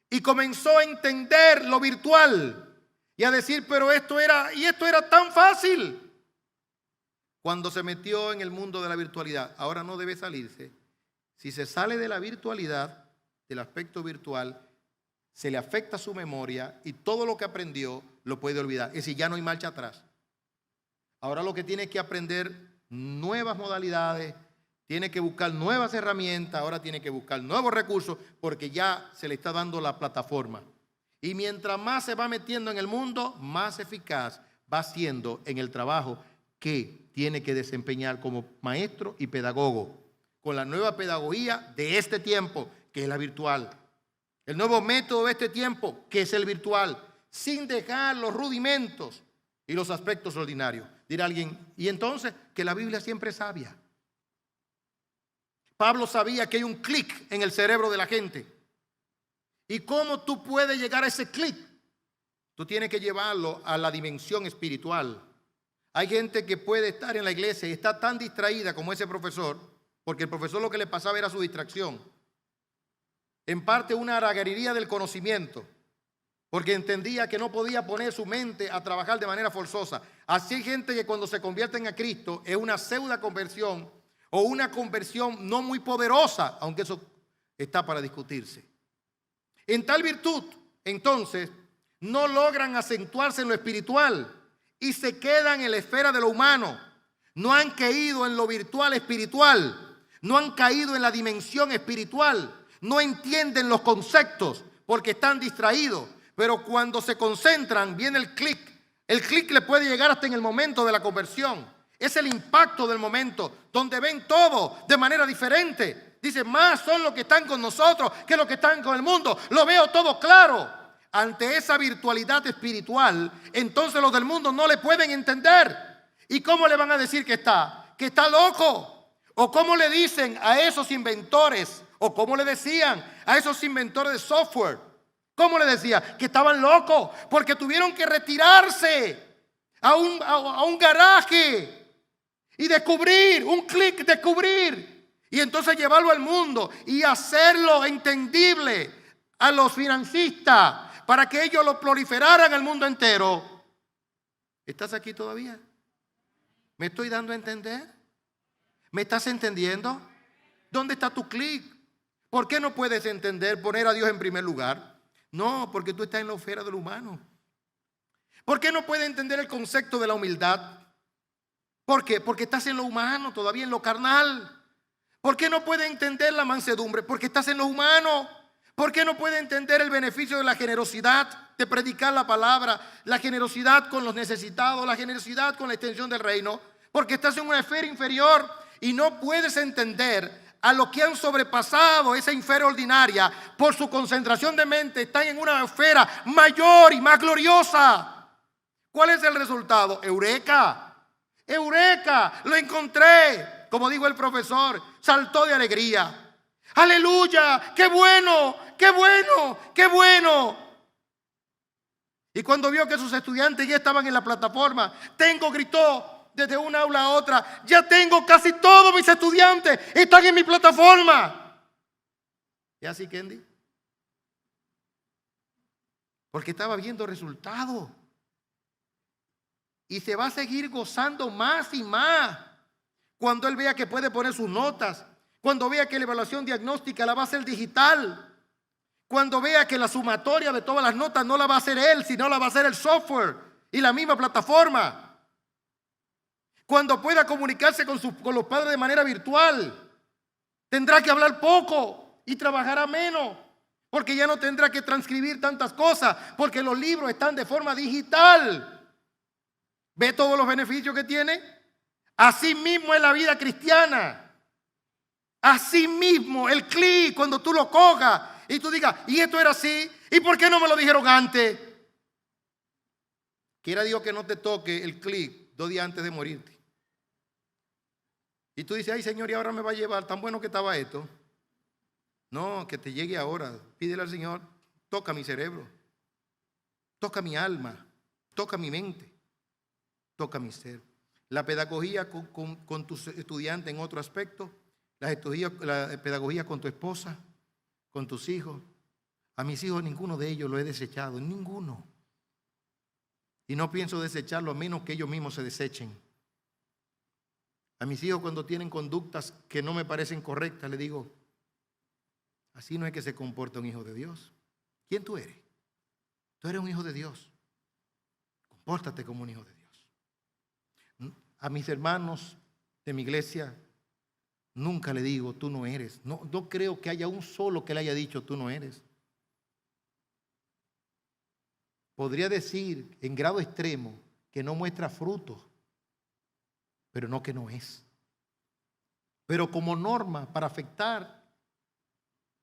y comenzó a entender lo virtual y a decir, pero esto era tan fácil. Cuando se metió en el mundo de la virtualidad, ahora no debe salirse. Si se sale de la virtualidad, del aspecto virtual, se le afecta su memoria y todo lo que aprendió lo puede olvidar. Es decir, ya no hay marcha atrás. Ahora lo que tiene es que aprender nuevas modalidades, tiene que buscar nuevas herramientas, ahora tiene que buscar nuevos recursos porque ya se le está dando la plataforma. Y mientras más se va metiendo en el mundo, más eficaz va siendo en el trabajo que tiene que desempeñar como maestro y pedagogo, con la nueva pedagogía de este tiempo, que es la virtual. El nuevo método de este tiempo, que es el virtual, sin dejar los rudimentos y los aspectos ordinarios. Dirá alguien, y entonces, que la Biblia siempre es sabia. Pablo sabía que hay un clic en el cerebro de la gente. ¿Y cómo tú puedes llegar a ese clic? Tú tienes que llevarlo a la dimensión espiritual. Hay gente que puede estar en la iglesia y está tan distraída como ese profesor, porque el profesor lo que le pasaba era su distracción. En parte una haraganería del conocimiento, porque entendía que no podía poner su mente a trabajar de manera forzosa. Así hay gente que cuando se convierten a Cristo es una pseudo conversión o una conversión no muy poderosa, aunque eso está para discutirse. En tal virtud, entonces, no logran acentuarse en lo espiritual y se quedan en la esfera de lo humano. No han caído en lo virtual espiritual, no han caído en la dimensión espiritual, no entienden los conceptos porque están distraídos. Pero cuando se concentran, viene el clic. El clic le puede llegar hasta en el momento de la conversión. Es el impacto del momento, donde ven todo de manera diferente. Dice, más son los que están con nosotros que los que están con el mundo. Lo veo todo claro. Ante esa virtualidad espiritual, entonces los del mundo no le pueden entender. ¿Y cómo le van a decir que está? Que está loco. ¿O cómo le dicen a esos inventores? ¿O cómo le decían a esos inventores de software? ¿Cómo le decía? Que estaban locos porque tuvieron que retirarse a un garaje y descubrir, un clic, descubrir. Y entonces llevarlo al mundo y hacerlo entendible a los financistas para que ellos lo proliferaran al mundo entero. ¿Estás aquí todavía? ¿Me estoy dando a entender? ¿Me estás entendiendo? ¿Dónde está tu clic? ¿Por qué no puedes entender poner a Dios en primer lugar? No, porque tú estás en la esfera de lo humano. ¿Por qué no puedes entender el concepto de la humildad? ¿Por qué? Porque estás en lo humano, todavía en lo carnal. ¿Por qué no puedes entender la mansedumbre? Porque estás en lo humano. ¿Por qué no puedes entender el beneficio de la generosidad, de predicar la palabra, la generosidad con los necesitados, la generosidad con la extensión del reino? Porque estás en una esfera inferior y no puedes entender a los que han sobrepasado esa esfera ordinaria por su concentración de mente, están en una esfera mayor y más gloriosa. ¿Cuál es el resultado? Eureka, eureka, lo encontré. Como dijo el profesor, saltó de alegría. Aleluya, qué bueno, qué bueno, qué bueno. Y cuando vio que sus estudiantes ya estaban en la plataforma, gritó desde una aula a otra, ya tengo casi todos mis estudiantes, están en mi plataforma. ¿Y así, Kendi? Porque estaba viendo resultados. Y se va a seguir gozando más y más cuando él vea que puede poner sus notas, cuando vea que la evaluación diagnóstica la va a hacer digital, cuando vea que la sumatoria de todas las notas no la va a hacer él, sino la va a hacer el software y la misma plataforma. Cuando pueda comunicarse con los padres de manera virtual, tendrá que hablar poco y trabajará menos, porque ya no tendrá que transcribir tantas cosas, porque los libros están de forma digital. ¿Ve todos los beneficios que tiene? Así mismo es la vida cristiana. Así mismo el clic, cuando tú lo cojas y tú digas, y esto era así, ¿y por qué no me lo dijeron antes? Quiera Dios que no te toque el clic 2 días antes de morirte. Y tú dices, ay Señor, ¿y ahora me va a llevar? Tan bueno que estaba esto. No, que te llegue ahora. Pídele al Señor, toca mi cerebro, toca mi alma, toca mi mente, toca mi ser. La pedagogía con tus estudiantes en otro aspecto, la pedagogía con tu esposa, con tus hijos. A mis hijos ninguno de ellos lo he desechado, ninguno. Y no pienso desecharlo a menos que ellos mismos se desechen. A mis hijos cuando tienen conductas que no me parecen correctas, les digo, así no es que se comporta un hijo de Dios. ¿Quién tú eres? Tú eres un hijo de Dios. Compórtate como un hijo de Dios. A mis hermanos de mi iglesia nunca le digo, tú no eres. No creo que haya un solo que le haya dicho, tú no eres. Podría decir en grado extremo que no muestra frutos, pero no que no es. Pero como norma para afectar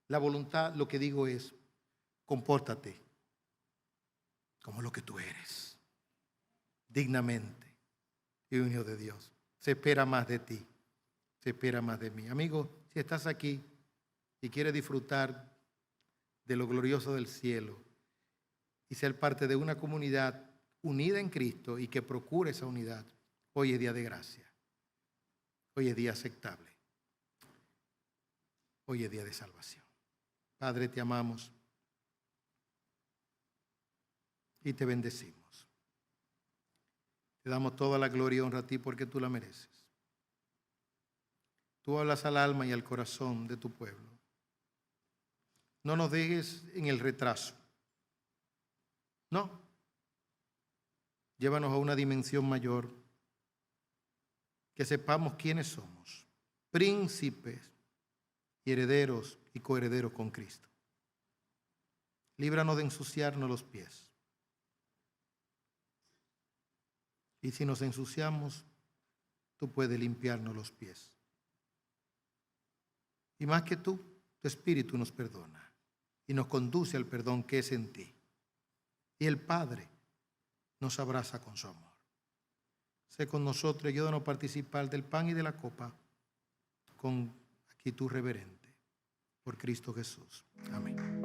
la voluntad, lo que digo es, compórtate como lo que tú eres, dignamente, y un hijo de Dios. Se espera más de ti, se espera más de mí. Amigo, si estás aquí y quieres disfrutar de lo glorioso del cielo y ser parte de una comunidad unida en Cristo y que procure esa unidad, hoy es día de gracia, hoy es día aceptable, hoy es día de salvación. Padre, te amamos y te bendecimos. Te damos toda la gloria y honra a ti porque tú la mereces. Tú hablas al alma y al corazón de tu pueblo. No nos dejes en el retraso. No. Llévanos a una dimensión mayor. Que sepamos quiénes somos. Príncipes y herederos y coherederos con Cristo. Líbranos de ensuciarnos los pies. Y si nos ensuciamos, tú puedes limpiarnos los pies. Y más que tú, tu Espíritu nos perdona y nos conduce al perdón que es en ti. Y el Padre nos abraza con su amor. Sé con nosotros, ayúdanos a participar del pan y de la copa con actitud reverente. Por Cristo Jesús. Amén.